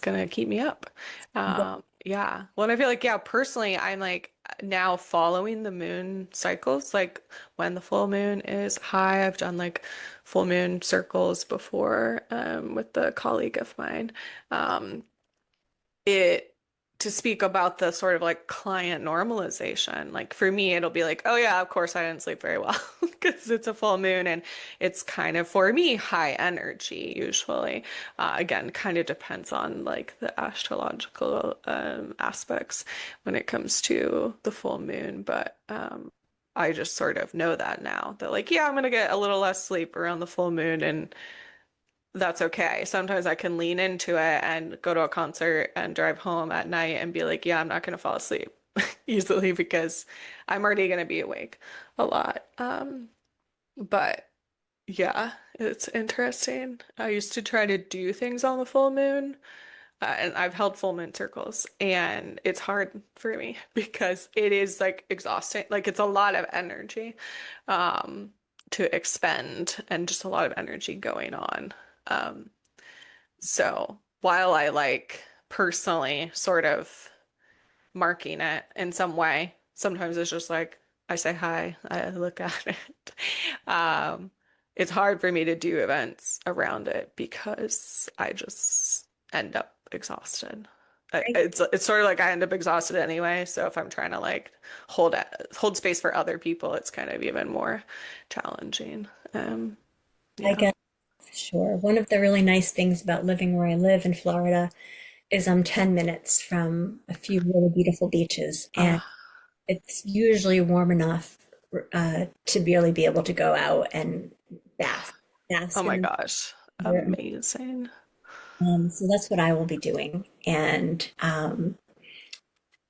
gonna keep me up. Yeah. Well, and I feel like, yeah, personally, I'm like now following the moon cycles, like when the full moon is high. I've done like full moon circles before, with the colleague of mine. Um, it to speak about the sort of like client normalization. Like for me, it'll be like, oh yeah, of course I didn't sleep very well because it's a full moon and it's kind of for me high energy usually. Again, kind of depends on like the astrological aspects when it comes to the full moon, but I just sort of know that now that like, yeah, I'm gonna get a little less sleep around the full moon and that's okay. Sometimes I can lean into it and go to a concert and drive home at night and be like, yeah, I'm not going to fall asleep easily because I'm already going to be awake a lot. But yeah, it's interesting. I used to try to do things on the full moon, and I've held full moon circles, and it's hard for me because it is like exhausting. Like it's a lot of energy, um, to expend and just a lot of energy going on. Um, so while I like personally sort of marking it in some way, sometimes it's just like I say hi, I look at it. Um, it's hard for me to do events around it because I just end up exhausted. It's sort of like I end up exhausted anyway, so if I'm trying to like hold space for other people, it's kind of even more challenging. I Yeah. guess sure. One of the really nice things about living where I live in Florida is I'm 10 minutes from a few really beautiful beaches, and Uh, it's usually warm enough to really be able to go out and bath, oh bask my in gosh, the. amazing. So that's what I will be doing, and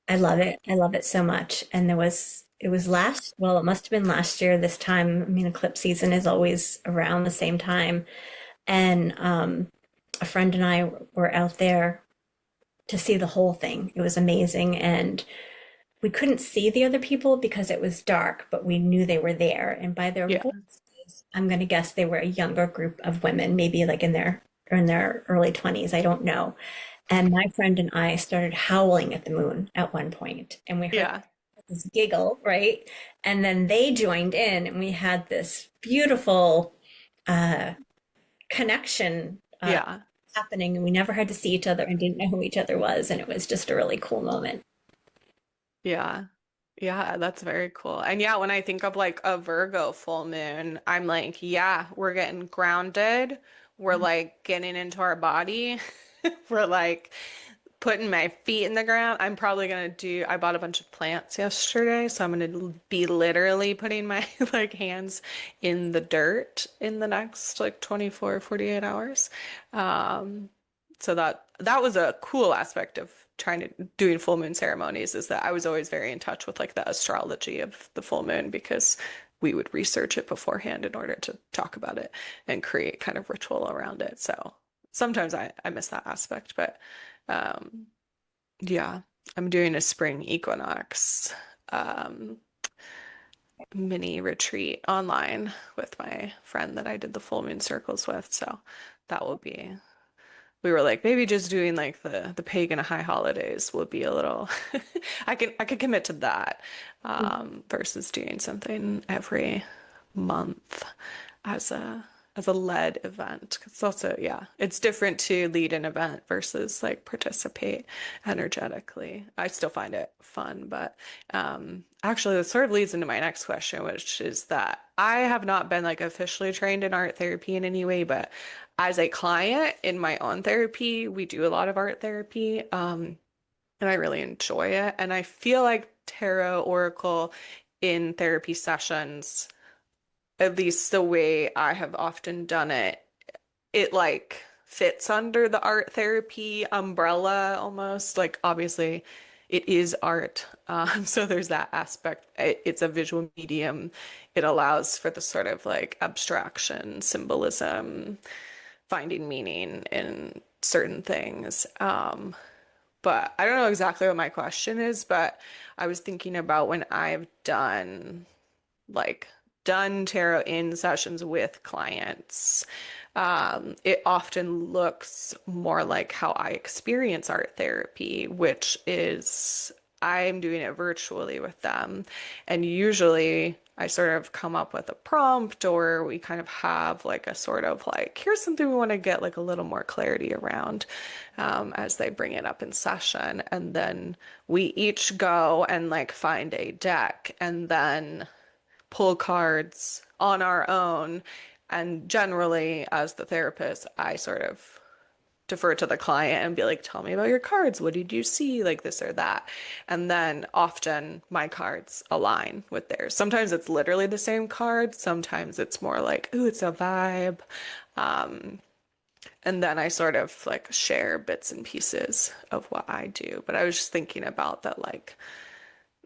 I love it. I love it so much. And it was it must have been last year this time. I mean, eclipse season is always around the same time. And a friend and I were out there to see the whole thing. It was amazing. And we couldn't see the other people because it was dark, but we knew they were there. And by their Yeah. voices, I'm going to guess they were a younger group of women, maybe like in their early 20s. I don't know. And my friend and I started howling at the moon at one point, and we heard Yeah. this giggle, right? And then they joined in, and we had this beautiful uh, connection Yeah. happening, and we never had to see each other and didn't know who each other was, and it was just a really cool moment. Yeah. Yeah, that's very cool. And yeah, when I think of like a Virgo full moon, I'm like, yeah, we're getting grounded. We're like getting into our body. We're like putting my feet in the ground. I'm probably gonna do, I bought a bunch of plants yesterday, so I'm gonna be literally putting my like hands in the dirt in the next like 24, 48 hours. Um, so that was a cool aspect of trying to doing full moon ceremonies is that I was always very in touch with like the astrology of the full moon because we would research it beforehand in order to talk about it and create kind of ritual around it. So sometimes I miss that aspect, but um, yeah, I'm doing a spring equinox um, mini retreat online with my friend that I did the full moon circles with. So that will be, we were like, maybe just doing like the pagan high holidays will be a little, I could commit to that versus doing something every month as a lead event. 'Cause it's also, yeah, it's different to lead an event versus like participate energetically. I still find it fun, but actually this sort of leads into my next question, which is that I have not been like officially trained in art therapy in any way, but as a client in my own therapy, we do a lot of art therapy, and I really enjoy it. And I feel like tarot oracle in therapy sessions, at least the way I have often done it, it like fits under the art therapy umbrella almost. Like obviously it is art. So there's that aspect. It's a visual medium. It allows for the sort of like abstraction, symbolism, finding meaning in certain things. But I don't know exactly what my question is, but I was thinking about when I've like done tarot in sessions with clients, it often looks more like how I experience art therapy, which is I'm doing it virtually with them. And usually I sort of come up with a prompt or we kind of have like a sort of like, here's something we want to get like a little more clarity around as they bring it up in session. And then we each go and like find a deck and then pull cards on our own. And generally, as the therapist, I sort of defer to the client and be like, tell me about your cards. What did you see? Like this or that. And then often my cards align with theirs. Sometimes it's literally the same card. Sometimes it's more like, ooh, it's a vibe. Um, and then I sort of like share bits and pieces of what I do. But I was just thinking about that, like,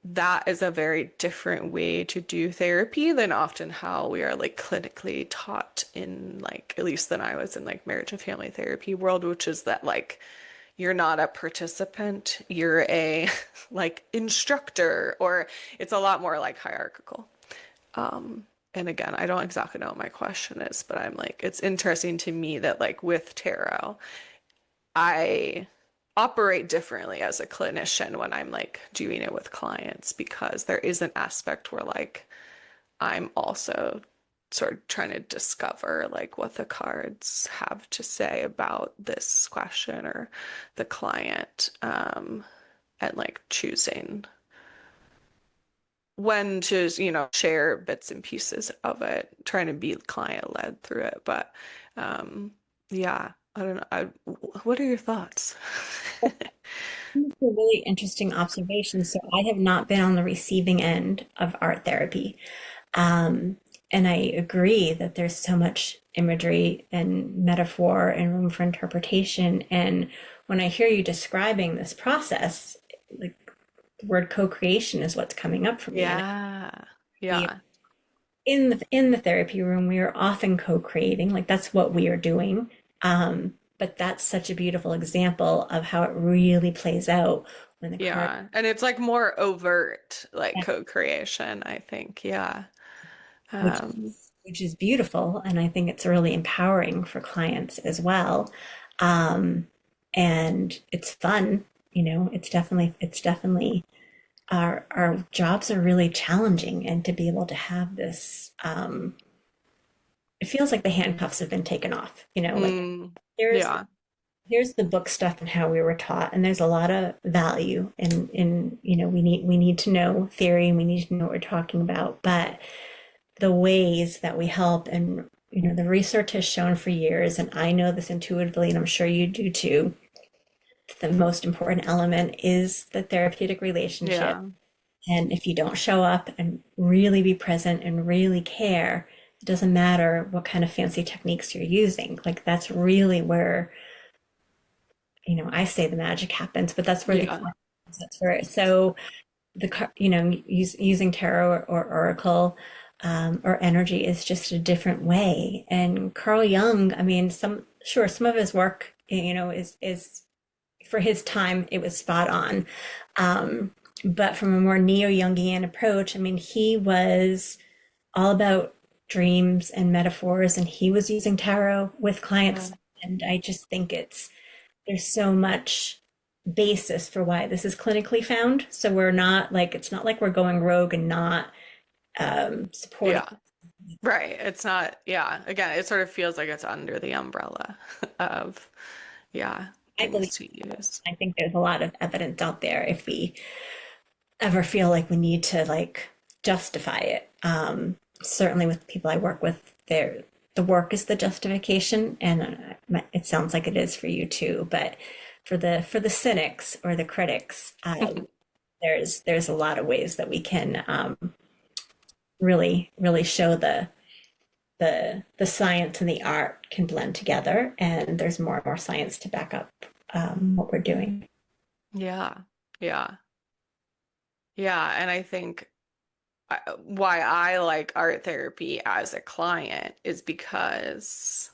that is a very different way to do therapy than often how we are like clinically taught in like at least than I was in like marriage and family therapy world, which is that like you're not a participant, you're a like instructor, or it's a lot more like hierarchical. And again, I don't exactly know what my question is, but I'm like, it's interesting to me that like with tarot, I operate differently as a clinician when I'm like doing it with clients because there is an aspect where like I'm also sort of trying to discover like what the cards have to say about this question or the client, and like choosing when to, share bits and pieces of it, trying to be client led through it. But yeah, I don't know. What are your thoughts? It's a really interesting observation. So I have not been on the receiving end of art therapy. Um, and I agree that there's so much imagery and metaphor and room for interpretation. And when I hear you describing this process, like the word co-creation is what's coming up for me. And Yeah. we, Yeah. in the therapy room, we are often co-creating, like that's what we are doing. But that's such a beautiful example of how it really plays out when the card, Yeah. And it's like more overt, like co-creation, I think. Yeah. which Um, which is beautiful, and I think it's really empowering for clients as well. Um, and it's fun, it's definitely our jobs are really challenging, and to be able to have this, it feels like the handcuffs have been taken off. Like Mm, here's yeah. here's the book stuff and how we were taught, and there's a lot of value in we need to know theory, and we need to know what we're talking about, but the ways that we help, and the research has shown for years, and I know this intuitively, and I'm sure you do too, the most important element is the therapeutic relationship. Yeah. And if you don't show up and really be present and really care, it doesn't matter what kind of fancy techniques you're using. Like that's really where, I say the magic happens, but that's where the Yeah. client comes. That's where, so using tarot or oracle, or energy is just a different way. And Carl Jung, I mean, some of his work, is for his time, it was spot on. But from a more neo-Jungian approach, I mean, he was all about dreams and metaphors, and he was using tarot with clients. Yeah. And I just think there's so much basis for why this is clinically found. So we're not like, it's not like we're going rogue and not supporting. Yeah. Right. It's not, yeah. Again, it sort of feels like it's under the umbrella of, yeah, I believe, things to use. I think there's a lot of evidence out there if we ever feel like we need to like justify it. Certainly with people I work with, the work is the justification, and it sounds like it is for you too. But for the cynics or the critics, there's a lot of ways that we can, really show the science and the art can blend together, and there's more and more science to back up, what we're doing. Yeah. Yeah. Yeah. And I think why I like art therapy as a client is because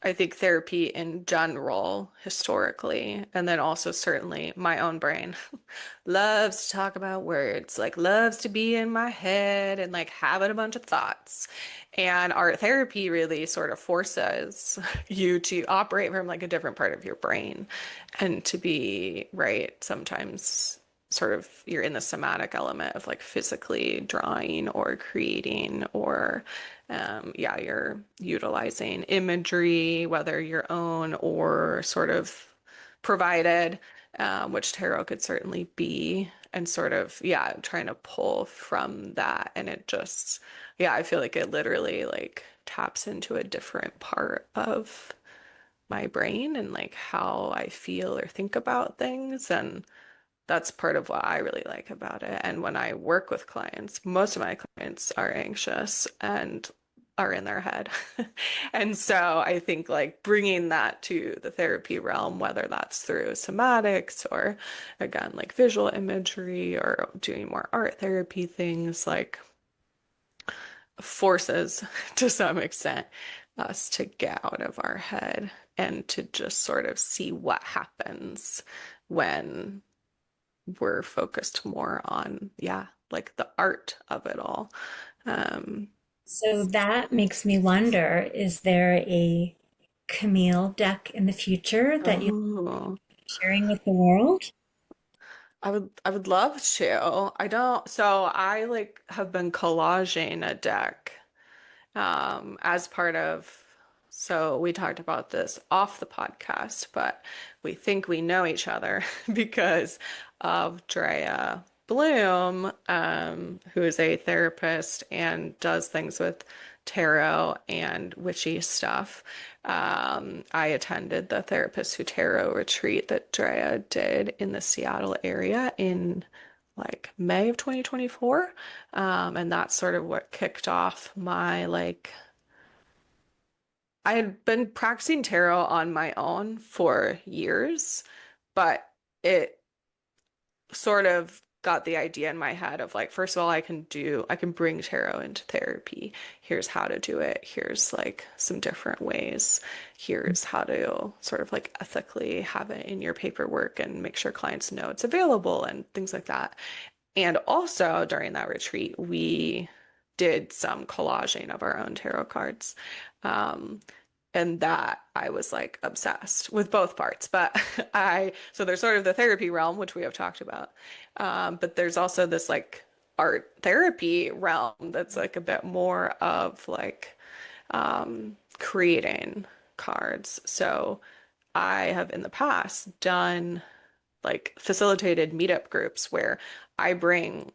I think therapy in general, historically, and then also certainly my own brain loves to talk about words, like loves to be in my head and like having a bunch of thoughts. And art therapy really sort of forces you to operate from like a different part of your brain and to be, right, sometimes sort of you're in the somatic element of like physically drawing or creating or yeah, you're utilizing imagery, whether your own or sort of provided, which tarot could certainly be, and sort of, yeah, trying to pull from that. And it just, yeah, I feel like it literally like taps into a different part of my brain and like how I feel or think about things. And that's part of what I really like about it. And when I work with clients, most of my clients are anxious and are in their head. And so I think like bringing that to the therapy realm, whether that's through somatics or again, like visual imagery or doing more art therapy things, like forces to some extent us to get out of our head and to just sort of see what happens when we're focused more on, yeah, like the art of it all. Um, So that makes me wonder, is there a Camille deck in the future that you're oh, sharing with the world? I would love to. I don't, so I like have been collaging a deck as part of, so we talked about this off the podcast, but we think we know each other because of Drea Bloom, who is a therapist and does things with tarot and witchy stuff. I attended the Therapist Who Tarot retreat that Drea did in the Seattle area in like May of 2024. And that's sort of what kicked off my like, I had been practicing tarot on my own for years, but it sort of got the idea in my head of like, first of all, I can bring tarot into therapy. Here's how to do it. Here's like some different ways. Here's how to sort of like ethically have it in your paperwork and make sure clients know it's available and things like that. And also during that retreat, we did some collaging of our own tarot cards. Um, And that I was like obsessed with both parts. But so there's sort of the therapy realm, which we have talked about. But there's also this like art therapy realm that's like a bit more of like creating cards. So I have in the past done like facilitated meetup groups where I bring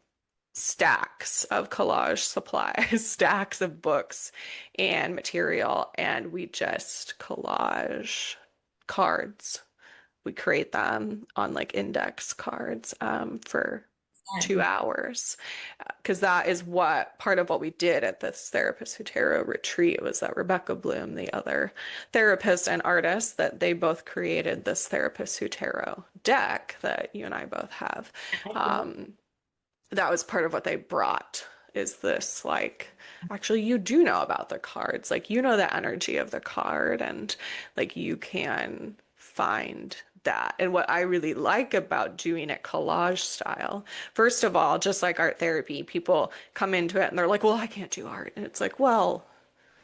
stacks of collage supplies, stacks of books and material, and we just collage cards. We create them on like index cards for two Fun. hours because that is what part of what we did at this therapist who tarot retreat was that Rebecca Bloom, the other therapist and artist, that they both created this therapist who tarot deck that you and I both have. I love Um, that was part of what they brought is this like actually you do know about the cards, like you know the energy of the card and like you can find that. And what I really like about doing it collage style, first of all, just like art therapy, people come into it and they're like, well, I can't do art. And it's like, well,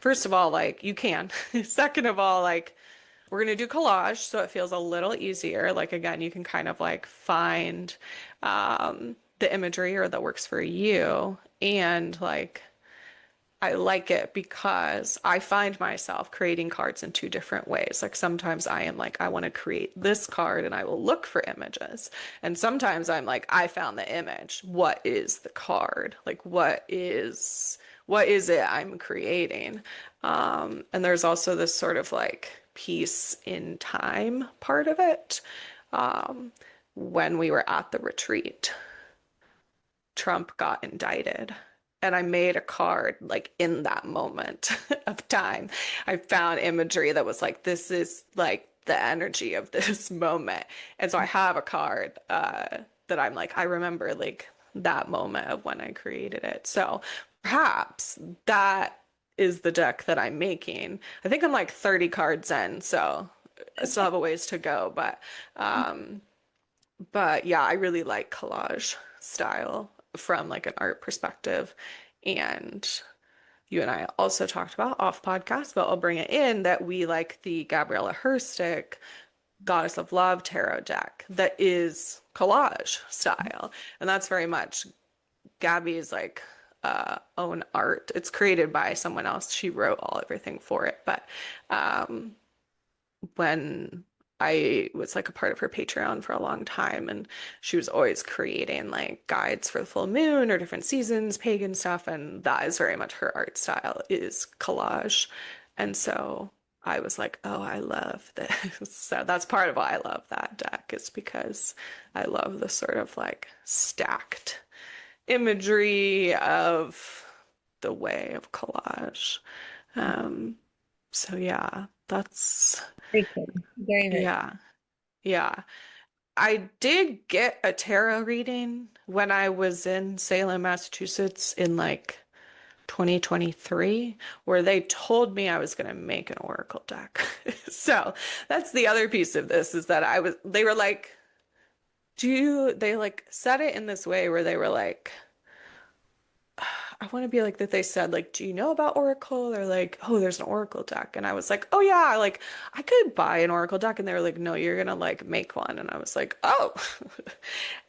first of all, like you can. Second of all, like we're going to do collage so it feels a little easier. Like again, you can kind of like find the imagery or that works for you. And like I like it because I find myself creating cards in two different ways. Like sometimes I am like, I want to create this card and I will look for images. And sometimes I'm like, I found the image. What is the card? Like what is it I'm creating? And there's also this sort of like piece in time part of it. Um, when we were at the retreat, Trump got indicted. And I made a card like in that moment of time. I found imagery that was like, this is like the energy of this moment. And so I have a card that I'm like, I remember like that moment of when I created it. So perhaps that is the deck that I'm making. I think I'm like 30 cards in, so I still have a ways to go. But yeah, I really like collage style from like an art perspective. And you and I also talked about off podcast, but I'll bring it in that we like the Gabriella Herstick Goddess of Love tarot deck that is collage style. And that's very much Gabby's like own art. It's created by someone else. She wrote all everything for it. But um when I was like a part of her Patreon for a long time, and she was always creating like guides for the full moon or different seasons, pagan stuff, and that is very much her art style is collage. And so I was like, oh, I love this. So that's part of why I love that deck is because I love the sort of like stacked imagery of the way of collage. Um, so yeah, that's very cool. Very, very yeah. Yeah. I did get a tarot reading when I was in Salem, Massachusetts in like 2023, where they told me I was going to make an oracle deck. So that's the other piece of this is that they were like, they like said it in this way where they were like, I want to be like that they said, like, do you know about Oracle? They're like, oh, there's an Oracle deck. And I was like, oh yeah, like I could buy an Oracle deck. And they were like, no, you're gonna like make one. And I was like, oh.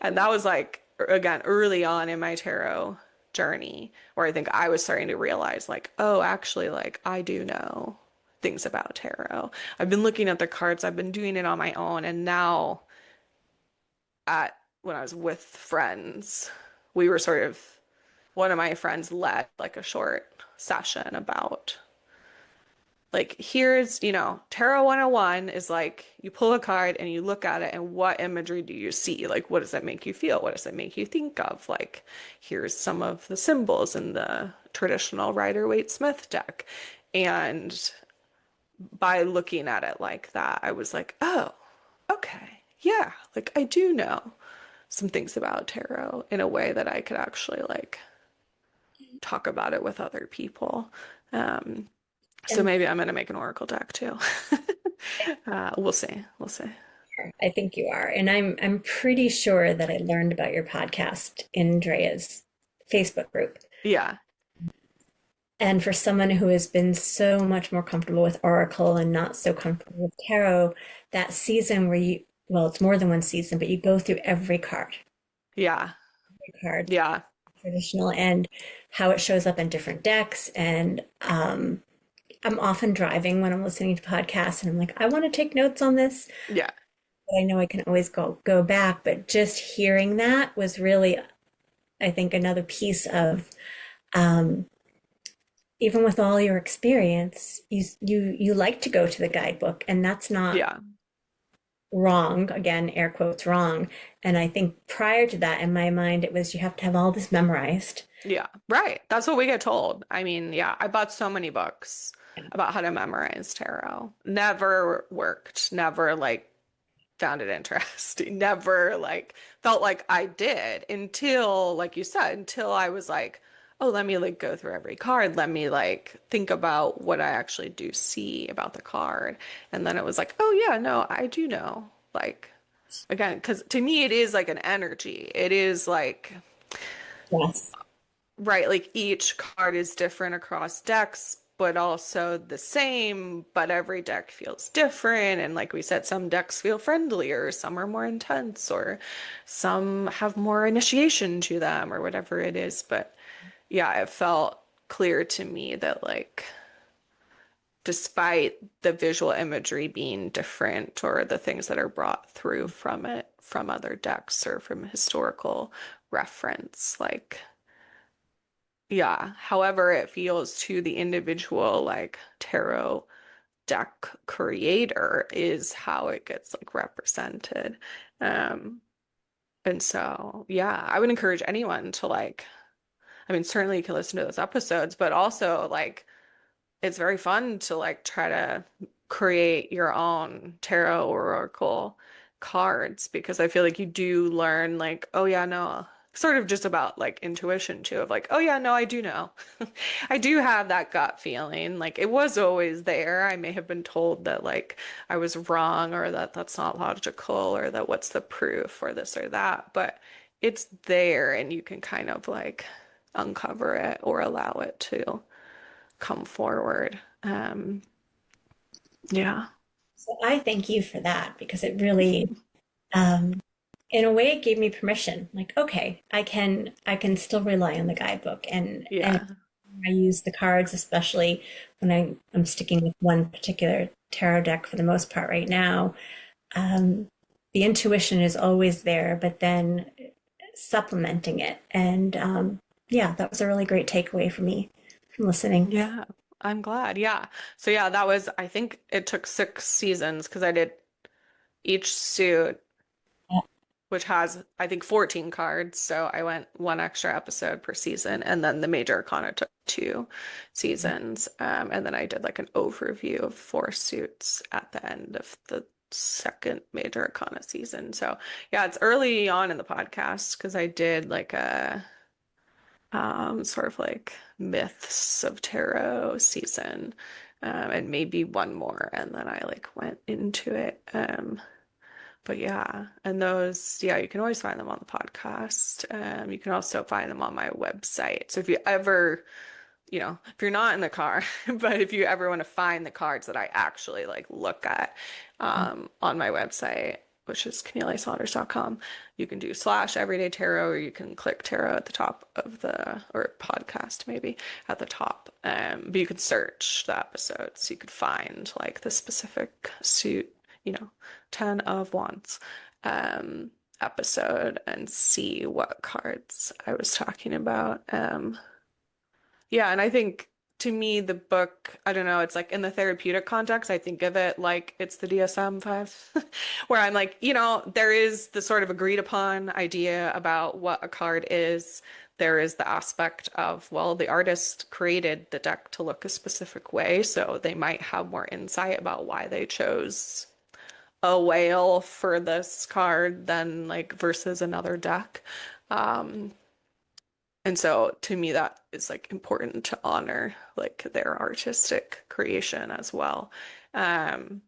And that was like again early on in my tarot journey where I think I was starting to realize like, oh, actually, like I do know things about tarot. I've been looking at the cards, I've been doing it on my own, and now at when I was with friends, we were sort of one of my friends led like a short session about like here's tarot 101 is like you pull a card and you look at it and what imagery do you see, like what does that make you feel, what does it make you think of, like here's some of the symbols in the traditional Rider-Waite-Smith deck. And by looking at it like that I was like, oh, okay, yeah, like I do know some things about tarot in a way that I could actually like talk about it with other people. Um, so and maybe I'm gonna make an Oracle deck too. We'll see. We'll see. I think you are. And I'm pretty sure that I learned about your podcast in Drea's Facebook group. Yeah. And for someone who has been so much more comfortable with Oracle and not so comfortable with Tarot, that season where you, well, it's more than one season, but you go through Yeah. every card, Yeah. traditional, and how it shows up in different decks. And I'm often driving when I'm listening to podcasts, and I'm like, I want to take notes on this, Yeah. but I know I can always go back. But just hearing that was really, I think, another piece of um, even with all your experience, you like to go to the guidebook, and that's not Yeah. wrong. Again, air quotes wrong. And I think prior to that, in my mind, it was you have to have all this memorized. Yeah. Right. That's what we get told. I mean, yeah, I bought so many books about how to memorize tarot. Never worked. Never like found it interesting. Never like felt like I did until, like you said, until I was like, oh, let me like go through every card. Let me like think about what I actually do see about the card. And then it was like, oh yeah, no, I do know. Like again, because to me it is like an energy. It is like Yes. right, like each card is different across decks, but also the same, but every deck feels different. And like we said, some decks feel friendlier, some are more intense, or some have more initiation to them, or whatever it is. But yeah, it felt clear to me that, like, despite the visual imagery being different, or the things that are brought through from it, from other decks or from historical reference, like, yeah, however it feels to the individual like tarot deck creator is how it gets like represented. Um, and so yeah, I would encourage anyone to like, I mean, certainly you can listen to those episodes, but also like it's very fun to like try to create your own tarot or oracle cards, because I feel like you do learn like, oh yeah, no, sort of just about like intuition too, of like, oh yeah, no, I do know. I do have that gut feeling. Like it was always there. I may have been told that like I was wrong, or that that's not logical, or that what's the proof, or this or that, but it's there and you can kind of like uncover it or allow it to come forward. Yeah. So I thank you for that because it really, um, in a way, it gave me permission. Like, okay, I can still rely on the guidebook, and Yeah. I use the cards, especially when I'm sticking with one particular tarot deck for the most part right now. Um, the intuition is always there, but then supplementing it. And yeah, that was a really great takeaway for me from listening. Yeah. I'm glad. Yeah. So yeah, that was, I think it took 6 seasons because I did each suit, which has, I think, 14 cards. So I went one extra episode per season. And then the Major Arcana took 2 seasons. And then I did like an overview of 4 suits at the end of the second Major Arcana season. So yeah, it's early on in the podcast because I did like a sort of like myths of tarot season, and maybe one more, and then I like went into it. But yeah, and those, yeah, you can always find them on the podcast. You can also find them on my website. So if you ever, if you're not in the car, but if you ever want to find the cards that I actually like look at on my website, which is CamilleSaunders.com, you can do slash everyday tarot, or you can click tarot at the top of the, or podcast maybe at the top. But you could search the episodes. You could find like the specific suit, 10 of Wands episode, and see what cards I was talking about. Yeah, and I think to me the book, I don't know, it's like in the therapeutic context, I think of it like it's the DSM-5, where I'm like, there is the sort of agreed upon idea about what a card is. There is the aspect of, well, the artist created the deck to look a specific way, so they might have more insight about why they chose a whale for this card than like versus another deck. Um, and so to me, that is like important to honor like their artistic creation as well. Um,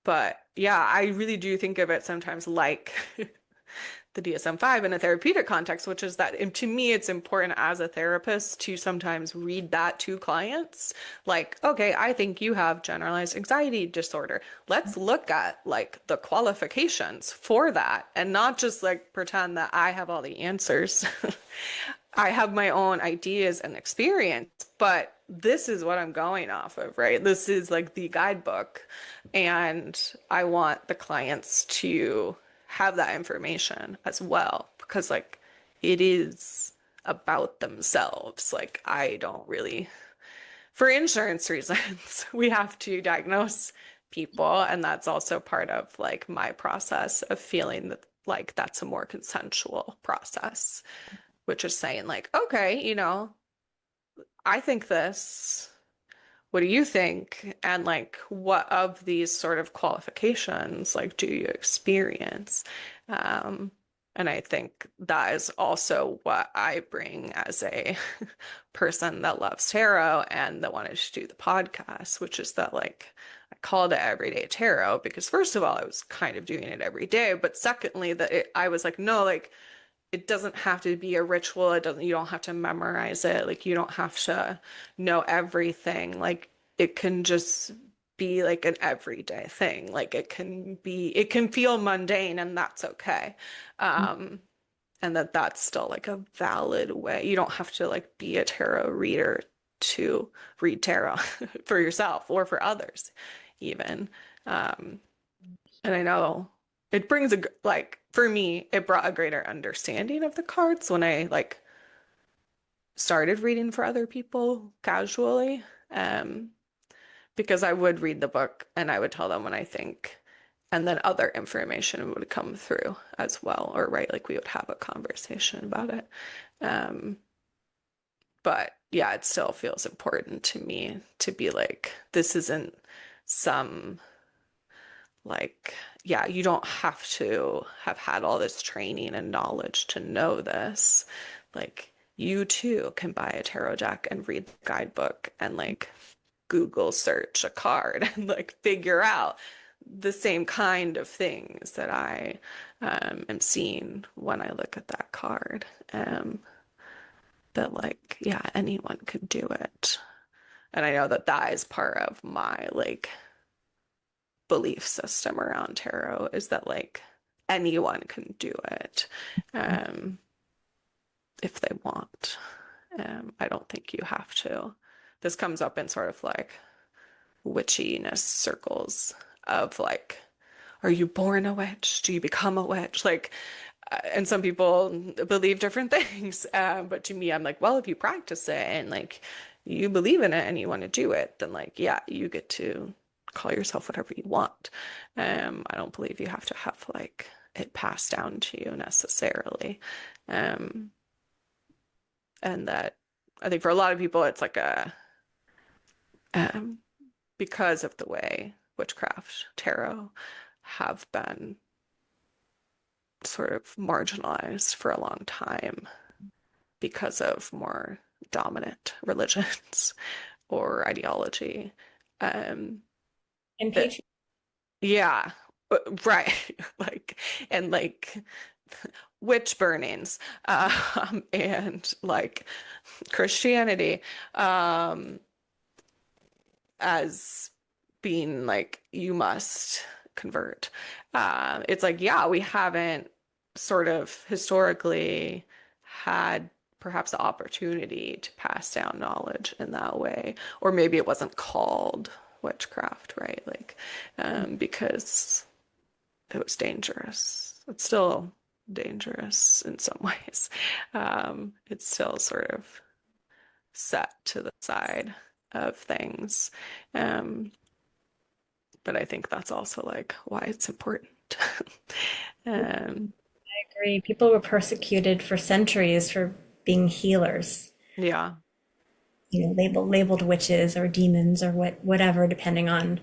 but yeah, I really do think of it sometimes like the DSM-5 in a therapeutic context, which is that to me, it's important as a therapist to sometimes read that to clients. Like, okay, I think you have generalized anxiety disorder. Let's look at like the qualifications for that and not just like pretend that I have all the answers. I have my own ideas and experience, but this is what I'm going off of, right? This is like the guidebook. And I want the clients to have that information as well, because like it is about themselves. Like I don't really, for insurance reasons, we have to diagnose people. And that's also part of like my process of feeling that like that's a more consensual process, which is saying like, okay, I think this. What do you think? And like, what of these sort of qualifications like do you experience? Um, and I think that is also what I bring as a person that loves tarot and that wanted to do the podcast, which is that like I called it Everyday Tarot because first of all, I was kind of doing it every day, but secondly, I was like, no, like it doesn't have to be a ritual. It doesn't, you don't have to memorize it. Like you don't have to know everything. Like it can just be like an everyday thing. Like it can feel mundane and that's okay. Um, and that's still like a valid way. You don't have to like be a tarot reader to read tarot for yourself or for others even. Um, and I know it brings like for me, it brought a greater understanding of the cards when I like started reading for other people casually. Um, because I would read the book and I would tell them what I think, and then other information would come through as well, or right, like we would have a conversation about it. Um, but yeah, it still feels important to me to be like, this isn't some like, yeah, you don't have to have had all this training and knowledge to know this. Like, you too can buy a tarot deck and read the guidebook and like Google search a card and like figure out the same kind of things that I am seeing when I look at that card. That like, yeah, anyone could do it. And I know that that is part of my like belief system around tarot is that like anyone can do it if they want. I don't think you have to. This comes up in sort of like witchiness circles of like, are you born a witch? Do you become a witch? Like, and some people believe different things. But to me, I'm like, well, if you practice it and like you believe in it and you want to do it, then like, yeah, you get to call yourself whatever you want. I don't believe you have to have like it passed down to you necessarily. Um, and that I think for a lot of people, it's like um, because of the way witchcraft, tarot have been sort of marginalized for a long time because of more dominant religions or ideology. Um, And that, yeah, right. Like, and like witch burnings, and like Christianity, um, as being like, you must convert. It's like, yeah, we haven't sort of historically had perhaps the opportunity to pass down knowledge in that way. Or maybe it wasn't called witchcraft, right? Like, because it was dangerous. It's still dangerous in some ways. It's still sort of set to the side of things. Um, but I think that's also like why it's important. um, agree. People were persecuted for centuries for being healers. yeah, Labeled witches or demons or whatever, depending on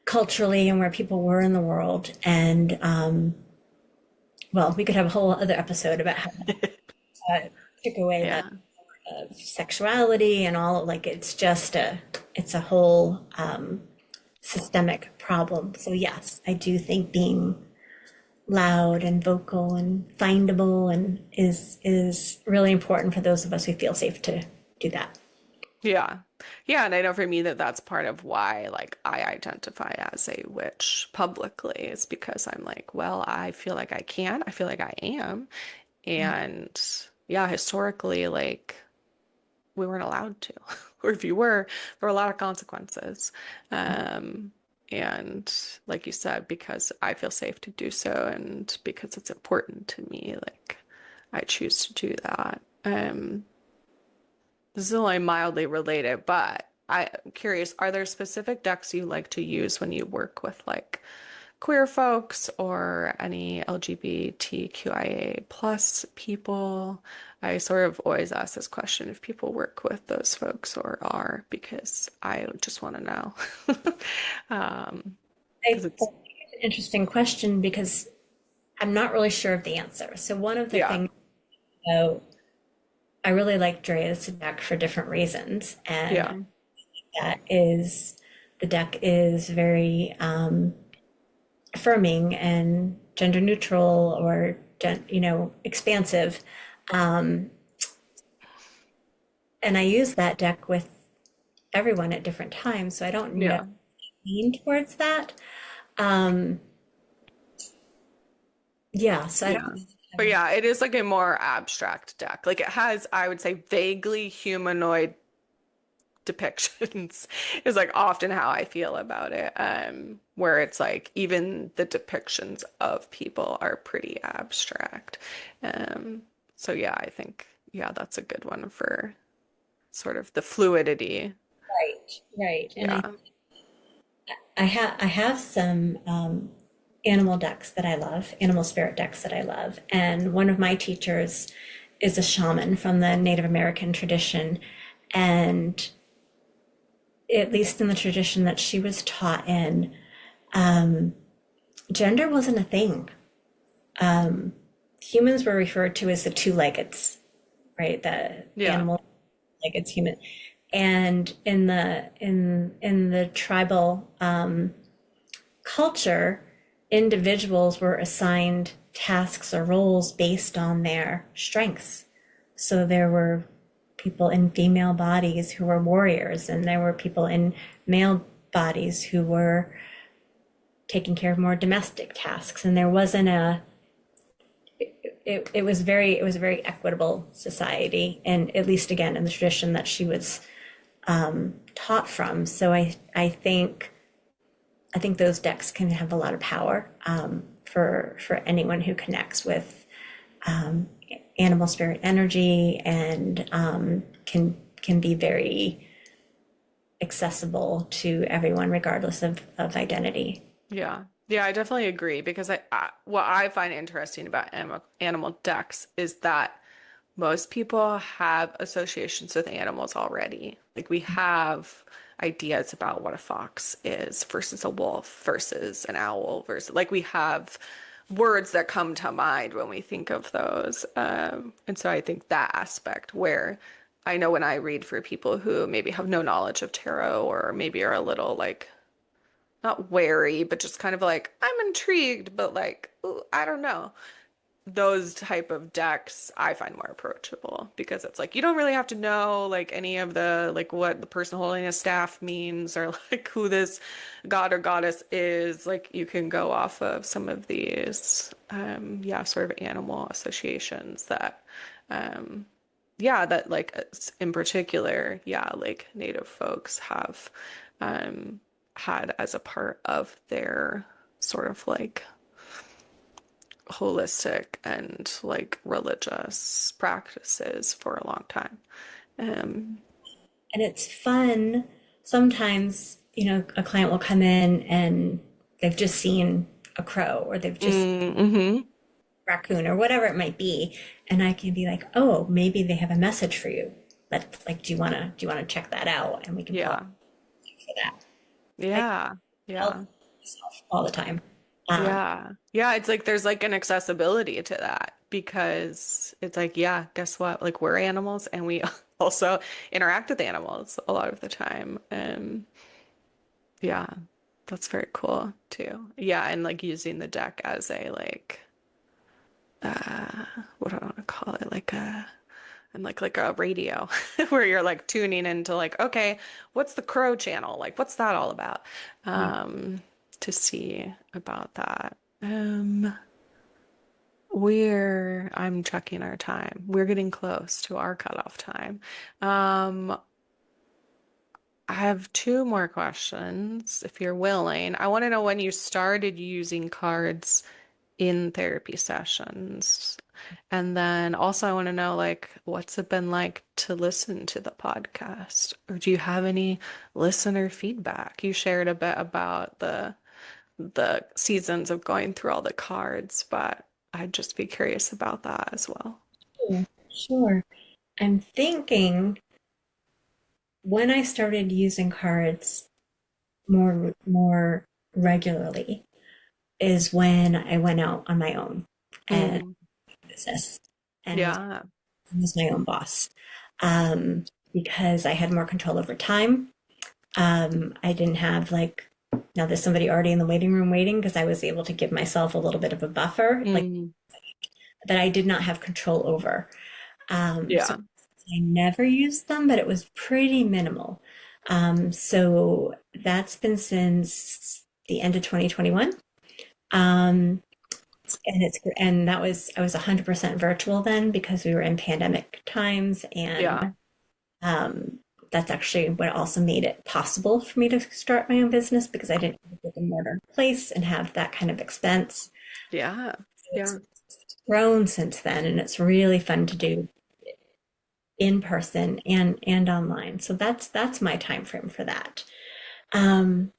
culturally and where people were in the world. And well, we could have a whole other episode about how took away that yeah, sexuality and all. Like it's a whole systemic problem. So yes, I do think being loud and vocal and findable, and is really important for those of us who feel safe to do that. Yeah. Yeah, and I know for me that that's part of why like I identify as a witch publicly is because I'm like, well, I feel like I can, I feel like I am. And yeah, historically like we weren't allowed to. Or if you were, there were a lot of consequences. Um and like you said, because I feel safe to do so and because it's important to me, like I choose to do that. This is only mildly related, but I'm curious, are there specific decks you like to use when you work with like queer folks or any LGBTQIA plus people? I sort of always ask this question if people work with those folks or are, because I just want to know. Um, I because it's, think it's an interesting question because I'm not really sure of the answer. So one of the yeah, things, though, I really like Drea's deck for different reasons, and yeah, that is the deck is very affirming and gender neutral or expansive. Um, and I use that deck with everyone at different times, so I don't know yeah, lean towards that. Um, yeah, so I yeah. don't But have yeah, it is like a more abstract deck. Like it has, I would say, vaguely humanoid depictions is like often how I feel about it. Where it's like even the depictions of people are pretty abstract. Um, so yeah, I think yeah, that's a good one for sort of the fluidity. right, right. And Yeah. I have some animal decks that I love, animal spirit decks that I love. And one of my teachers is a shaman from the Native American tradition. And at least in the tradition that she was taught in, gender wasn't a thing. Humans were referred to as the two-leggeds, right? The Yeah. animal leggeds, human. And in the tribal culture, individuals were assigned tasks or roles based on their strengths. So there were people in female bodies who were warriors, and there were people in male bodies who were taking care of more domestic tasks. And there wasn't a it was a very equitable society, and at least again in the tradition that she was taught from. So I think those decks can have a lot of power for anyone who connects with animal spirit energy, and can be very accessible to everyone regardless of identity. Yeah. Yeah, I definitely agree because what I find interesting about animal decks is that most people have associations with animals already. Like we have ideas about what a fox is versus a wolf versus an owl versus like we have words that come to mind when we think of those. And so I think that aspect where I know when I read for people who maybe have no knowledge of tarot or maybe are a little like not wary, but just kind of like, I'm intrigued, but like, ooh, I don't know. Those type of decks I find more approachable because it's like you don't really have to know like any of the like what the person holding a staff means or like who this god or goddess is. Like you can go off of some of these yeah, sort of animal associations that yeah, that like in particular, yeah, like Native folks have had as a part of their sort of like holistic and like religious practices for a long time. Um, And it's fun. Sometimes, a client will come in and they've just seen a crow, or they've just mm-hmm. raccoon, or whatever it might be, and I can be like, oh, maybe they have a message for you. But like, do you want to check that out? And we can pull up Yeah. for that. I Yeah. help Yeah. myself all the time. Um, Yeah. Yeah. It's like there's like an accessibility to that because it's like, yeah, guess what? Like we're animals and we also interact with animals a lot of the time. Yeah, That's very cool too. Yeah, and like using the deck as a what do I want to call it? Like a and like a radio where you're like tuning into like, okay, what's the crow channel? Like what's that all about? Um, to see about that. I'm checking our time. We're getting close to our cutoff time. Um, I have two more questions if you're willing. I want to know when you started using cards in therapy sessions. And then also I want to know like what's it been like to listen to the podcast? Or do you have any listener feedback? You shared a bit about the seasons of going through all the cards, but I'd just be curious about that as well. Sure, sure. I'm thinking when I started using cards more regularly is when I went out on my own and Mm, business and yeah. was my own boss. Because I had more control over time. I didn't have like now there's somebody already in the waiting room waiting because I was able to give myself a little bit of a buffer, like Mm, that I did not have control over. So yeah. I never used them, but it was pretty minimal. So that's been since the end of 2021. Um, and that was I was 100% virtual then because we were in pandemic times, and Yeah. um, that's actually what also made it possible for me to start my own business because I didn't have a brick and mortar place and have that kind of expense. Yeah. It's Yeah. grown since then, and it's really fun to do in person and online. So that's my time frame for that. Um,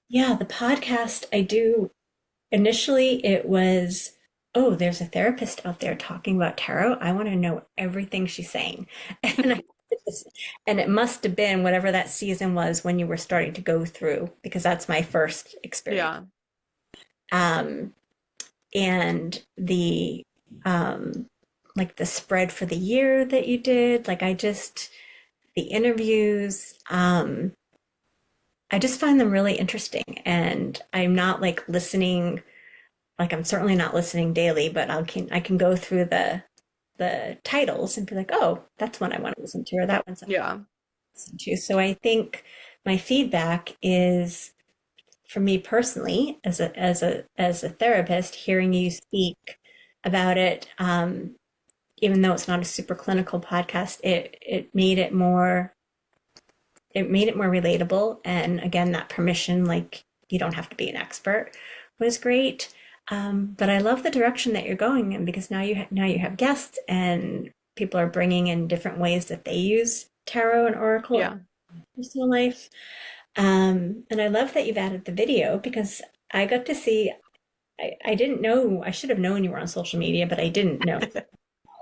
yeah, the podcast I do initially it was, oh, there's a therapist out there talking about tarot. I want to know everything she's saying. And I and it must have been whatever that season was when you were starting to go through, because that's my first experience. Yeah. Um, and the like the spread for the year that you did, like the interviews, I just find them really interesting. And I'm not like listening, like I'm certainly not listening daily, but I can go through the titles and be like, oh, that's one I want to listen to, or that one's I want Yeah. to listen to. So I think my feedback is for me personally, as a therapist, hearing you speak about it, even though it's not a super clinical podcast, it made it more relatable. And again, that permission, like you don't have to be an expert, was great. But I love the direction that you're going in because now you have guests and people are bringing in different ways that they use tarot and oracle in Yeah. personal life. And I love that you've added the video because I got to see. I didn't know. I should have known you were on social media, but I didn't know.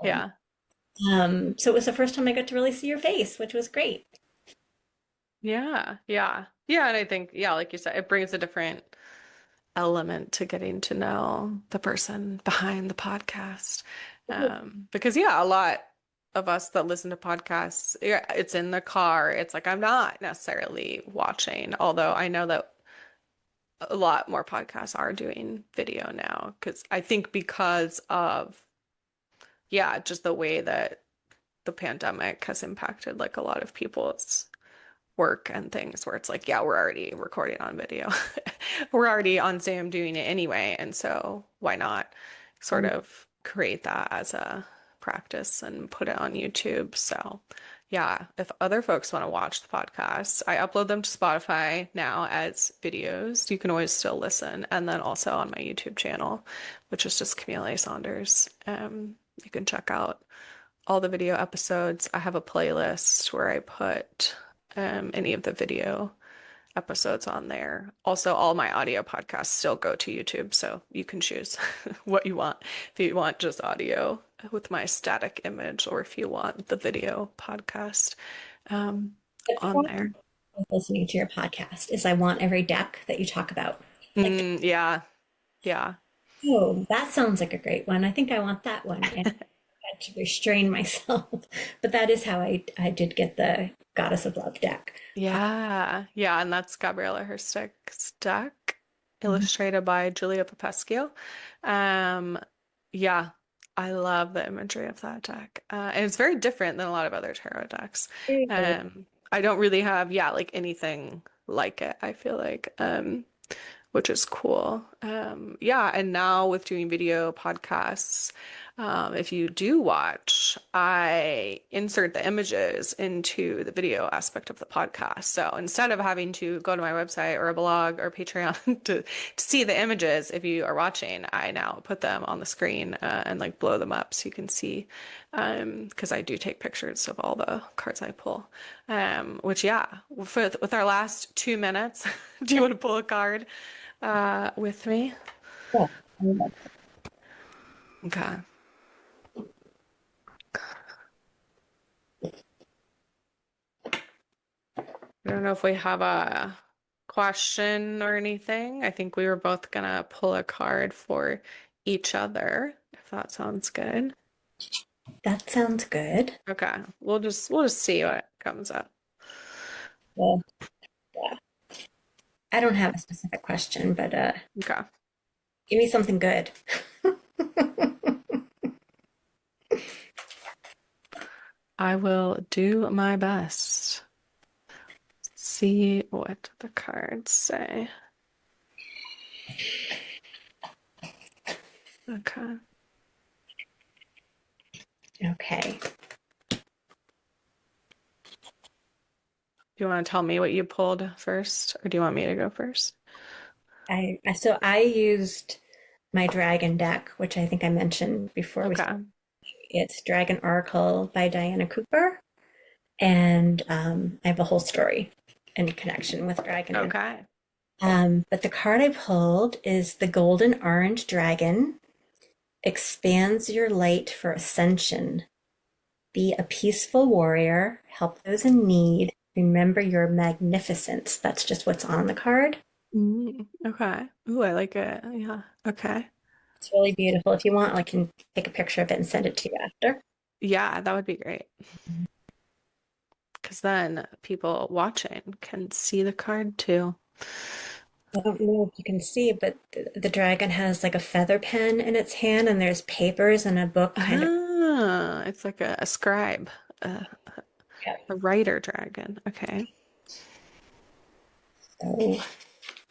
Yeah. So it was the first time I got to really see your face, which was great. Yeah. Yeah. Yeah. And I think, yeah, like you said, it brings a different element to getting to know the person behind the podcast. Because yeah, a lot of us that listen to podcasts, yeah, it's in the car. It's like I'm not necessarily watching, although I know that a lot more podcasts are doing video now. Because I think because of yeah, just the way that the pandemic has impacted like a lot of people's work and things where it's like, yeah, we're already recording on video. We're already on Zoom doing it anyway. And so why not sort of create that as a practice and put it on YouTube? So yeah, if other folks want to watch the podcast, I upload them to Spotify now as videos. You can always still listen. And then also on my YouTube channel, which is just Camille A. Saunders. You can check out all the video episodes. I have a playlist where I put any of the video episodes on there. Also, all my audio podcasts still go to YouTube, so you can choose what you want. If you want just audio with my static image, or if you want the video podcast um, The on problem there. with listening to your podcast is I want every deck that you talk about. Like, Yeah, yeah, oh, that sounds like a great one. I think I want that one. And to restrain myself. But that is how I did get the Goddess of Love deck. Yeah, yeah, and that's Gabriella Herstick's deck, Mhm. illustrated by Julia Popescu. Um, yeah, I love the imagery of that deck. And it's very different than a lot of other tarot decks. I don't really have, yeah, like anything like it, I feel like. Which is cool. Yeah, and now with doing video podcasts, if you do watch, I insert the images into the video aspect of the podcast. So instead of having to go to my website or a blog or Patreon to see the images, if you are watching, I now put them on the screen and like blow them up so you can see. Because I do take pictures of all the cards I pull. Which yeah, with our last 2 minutes, do you want to pull a card? With me. Yeah, I love Okay. I don't know if we have a question or anything. I think we were both gonna pull a card for each other, if that sounds good. that sounds good. Okay. We'll just see what comes up. Well, yeah. I don't have a specific question, but Okay. give me something good. I will do my best. See what the cards say. Okay. Okay. Do you want to tell me what you pulled first, or do you want me to go first? I used my dragon deck, which I think I mentioned before we started. Okay. It's Dragon Oracle by Diana Cooper, and I have a whole story in connection with dragon. Okay. But the card I pulled is the Golden Orange Dragon. Expands your light for ascension. Be a peaceful warrior. Help those in need. Remember your magnificence. That's just what's on the card. Okay. Ooh, I like it. Yeah. Okay. It's really beautiful. If you want, I can take a picture of it and send it to you after. Yeah, that would be great. Because then people watching can see the card too. I don't know if you can see, but the dragon has like a feather pen in its hand, and there's papers and a book kind of. Ah, it's like a scribe, a, Yeah. a writer dragon. Okay. So,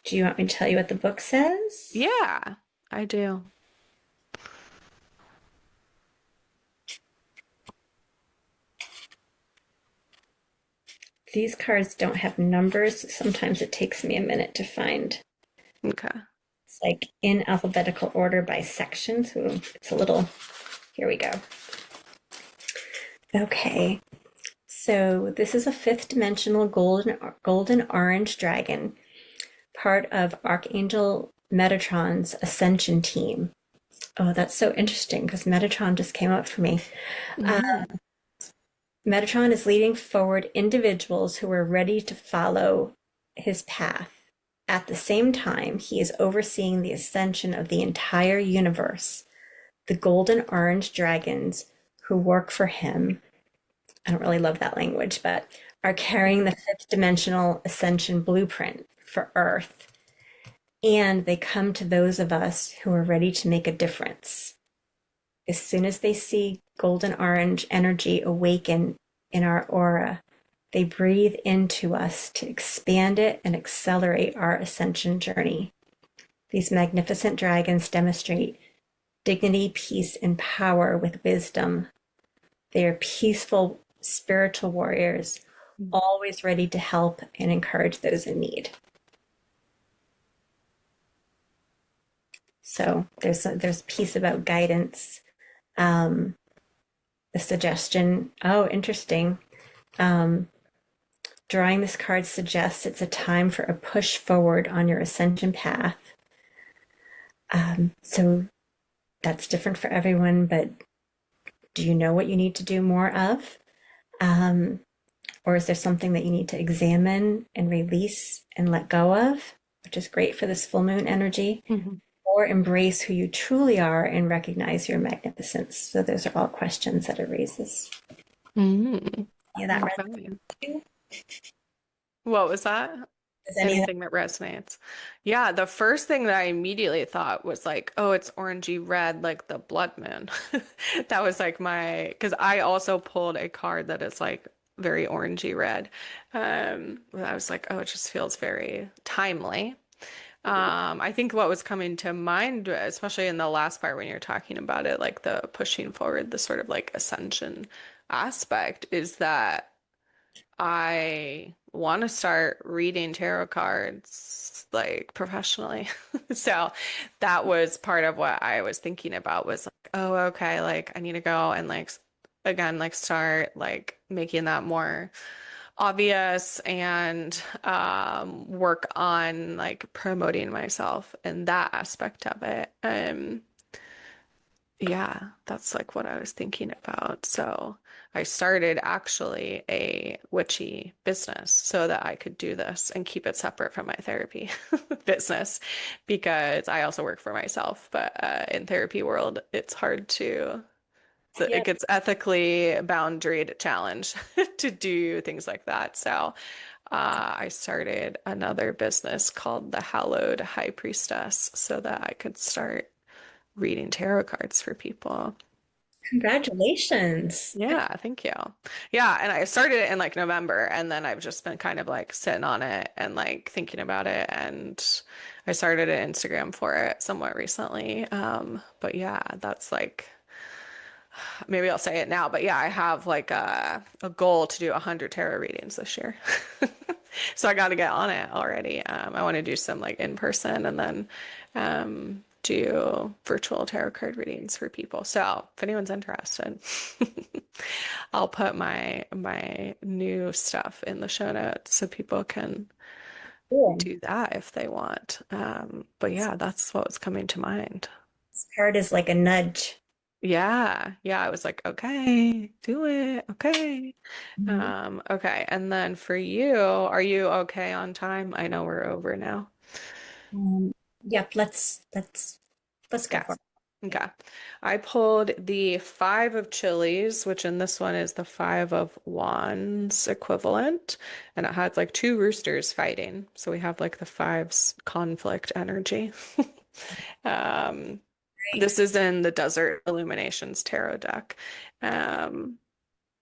do you want me to tell you what the book says? Yeah, I do. These cards don't have numbers. Sometimes it takes me a minute to find. Okay. It's like in alphabetical order by section. So it's a little, here we go. Okay. So this is a fifth dimensional golden orange dragon, part of Archangel Metatron's Ascension team. Oh, that's so interesting because Metatron just came up for me. Mm. Metatron is leading forward individuals who are ready to follow his path. At the same time, he is overseeing the ascension of the entire universe. The golden orange dragons who work for him, I don't really love that language, but are carrying the fifth dimensional ascension blueprint for Earth. And they come to those of us who are ready to make a difference. As soon as they see golden orange energy awaken in our aura, they breathe into us to expand it and accelerate our ascension journey. These magnificent dragons demonstrate dignity, peace, and power with wisdom. They are peaceful spiritual warriors, always ready to help and encourage those in need. So there's a piece about guidance, a suggestion. Oh, interesting. Um, Drawing this card suggests it's a time for a push forward on your ascension path. So that's different for everyone, but do you know what you need to do more of? Or is there something that you need to examine and release and let go of, which is great for this full moon energy? Mhm. or embrace who you truly are and recognize your magnificence. So those are all questions that it raises. Mm, Yeah, that okay. resonates. What was that? Does any of that? Anything that resonates. Yeah, the first thing that I immediately thought was like, oh, it's orangey red, like the blood moon. That was like because I also pulled a card that is like very orangey red. I was like, oh, it just feels very timely. I think what was coming to mind, especially in the last part when you're talking about it, like the pushing forward, the sort of like ascension aspect, is that I want to start reading tarot cards like professionally. So that was part of what I was thinking about was like, oh, okay, like I need to go and like again, like start like making that more obvious and work on like promoting myself in that aspect of it. Yeah, that's like what I was thinking about. So I started actually a witchy business so that I could do this and keep it separate from my therapy business because I also work for myself. But in therapy world, it's hard to, Yeah. it gets ethically boundaried challenged to do things like that. So I started another business called the Hallowed High Priestess so that I could start reading tarot cards for people. Congratulations. Yeah, thank you. Yeah, and I started it in like November, and then I've just been kind of like sitting on it and like thinking about it. And I started an Instagram for it somewhat recently. But yeah, that's like maybe I'll say it now, but yeah, I have like a goal to do 100 tarot readings this year. So I got to get on it already. I want to do some like in person and then do virtual tarot card readings for people. So if anyone's interested, I'll put my new stuff in the show notes so people can Cool. do that if they want. But yeah, that's what was coming to mind. This card is like a nudge. Yeah, yeah, I was like, okay, do it. Okay. Mhm. Okay. And then for you, are you okay on time? I know we're over now. Um, yep, let's go Okay. for it. Okay. I pulled the five of chilies, which in this one is the five of wands equivalent, and it has like two roosters fighting. So we have like the fives conflict energy. Um, Right. this is in the Desert Illuminations tarot deck. Um,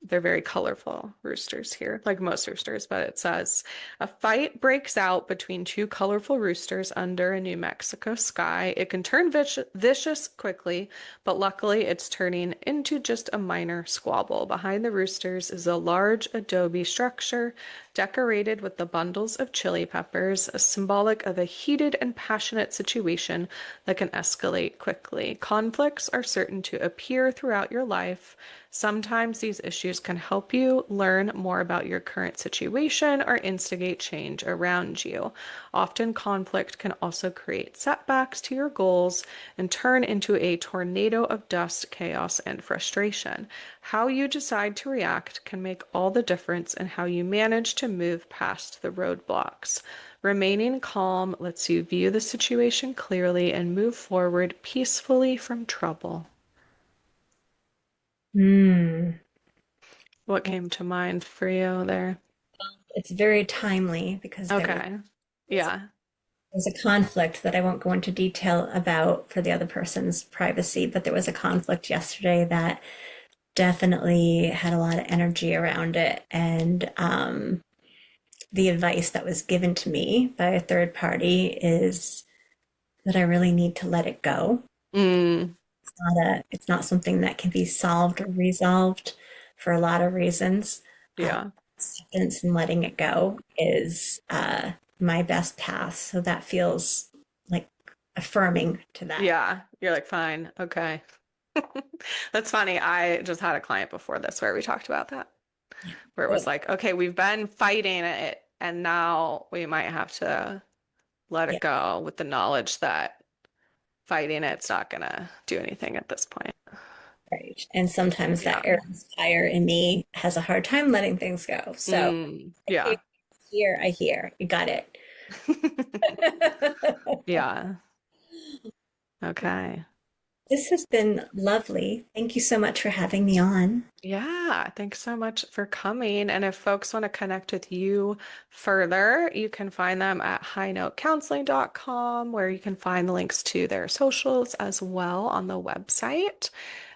They're very colorful roosters here, like most roosters, but it says a fight breaks out between two colorful roosters under a New Mexico sky. It can turn vicious quickly, but luckily it's turning into just a minor squabble. Behind the roosters is a large adobe structure decorated with the bundles of chili peppers, symbolic of a heated and passionate situation that can escalate quickly. Conflicts are certain to appear throughout your life. Sometimes these issues can help you learn more about your current situation or instigate change around you. Often, conflict can also create setbacks to your goals and turn into a tornado of dust, chaos, and frustration. How you decide to react can make all the difference in how you manage to move past the roadblocks. Remaining calm lets you view the situation clearly and move forward peacefully from trouble. Hmm. What came to mind for you there? It's very timely because Okay. Yeah. was a conflict that I won't go into detail about for the other person's privacy, but there was a conflict yesterday that definitely had a lot of energy around it. And the advice that was given to me by a third party is that I really need to let it go. Mm, It's not something that can be solved or resolved for a lot of reasons. yeah. Acceptance and letting it go is my best path. So that feels like affirming to that. Yeah. You're like, fine. Okay. That's funny. I just had a client before this where we talked about that, where it was Good. like, okay, we've been fighting it, and now we might have to let Yeah, it go with the knowledge that fighting it's not gonna do anything at this point. right. And sometimes Yeah. that Aries fire in me has a hard time letting things go. So I Yeah. I hear. You got it. Yeah. Okay. This has been lovely. Thank you so much for having me on. Yeah, thanks so much for coming. And if folks want to connect with you further, you can find them at highnotecounseling.com, where you can find the links to their socials as well on the website.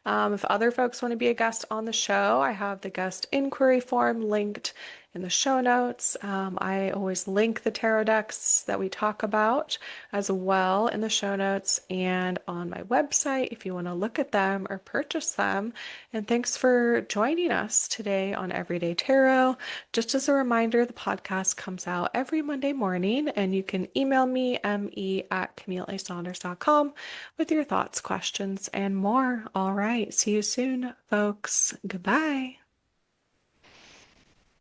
If other folks want to be a guest on the show, I have the guest inquiry form linked in the show notes. I always link the tarot decks that we talk about as well in the show notes and on my website if you want to look at them or purchase them. And thanks for joining us today on Everyday Tarot. Just as a reminder, the podcast comes out every Monday morning, and you can email me, me@CamilleASaunders.com, with your thoughts, questions, and more. All right. See you soon, folks. Goodbye.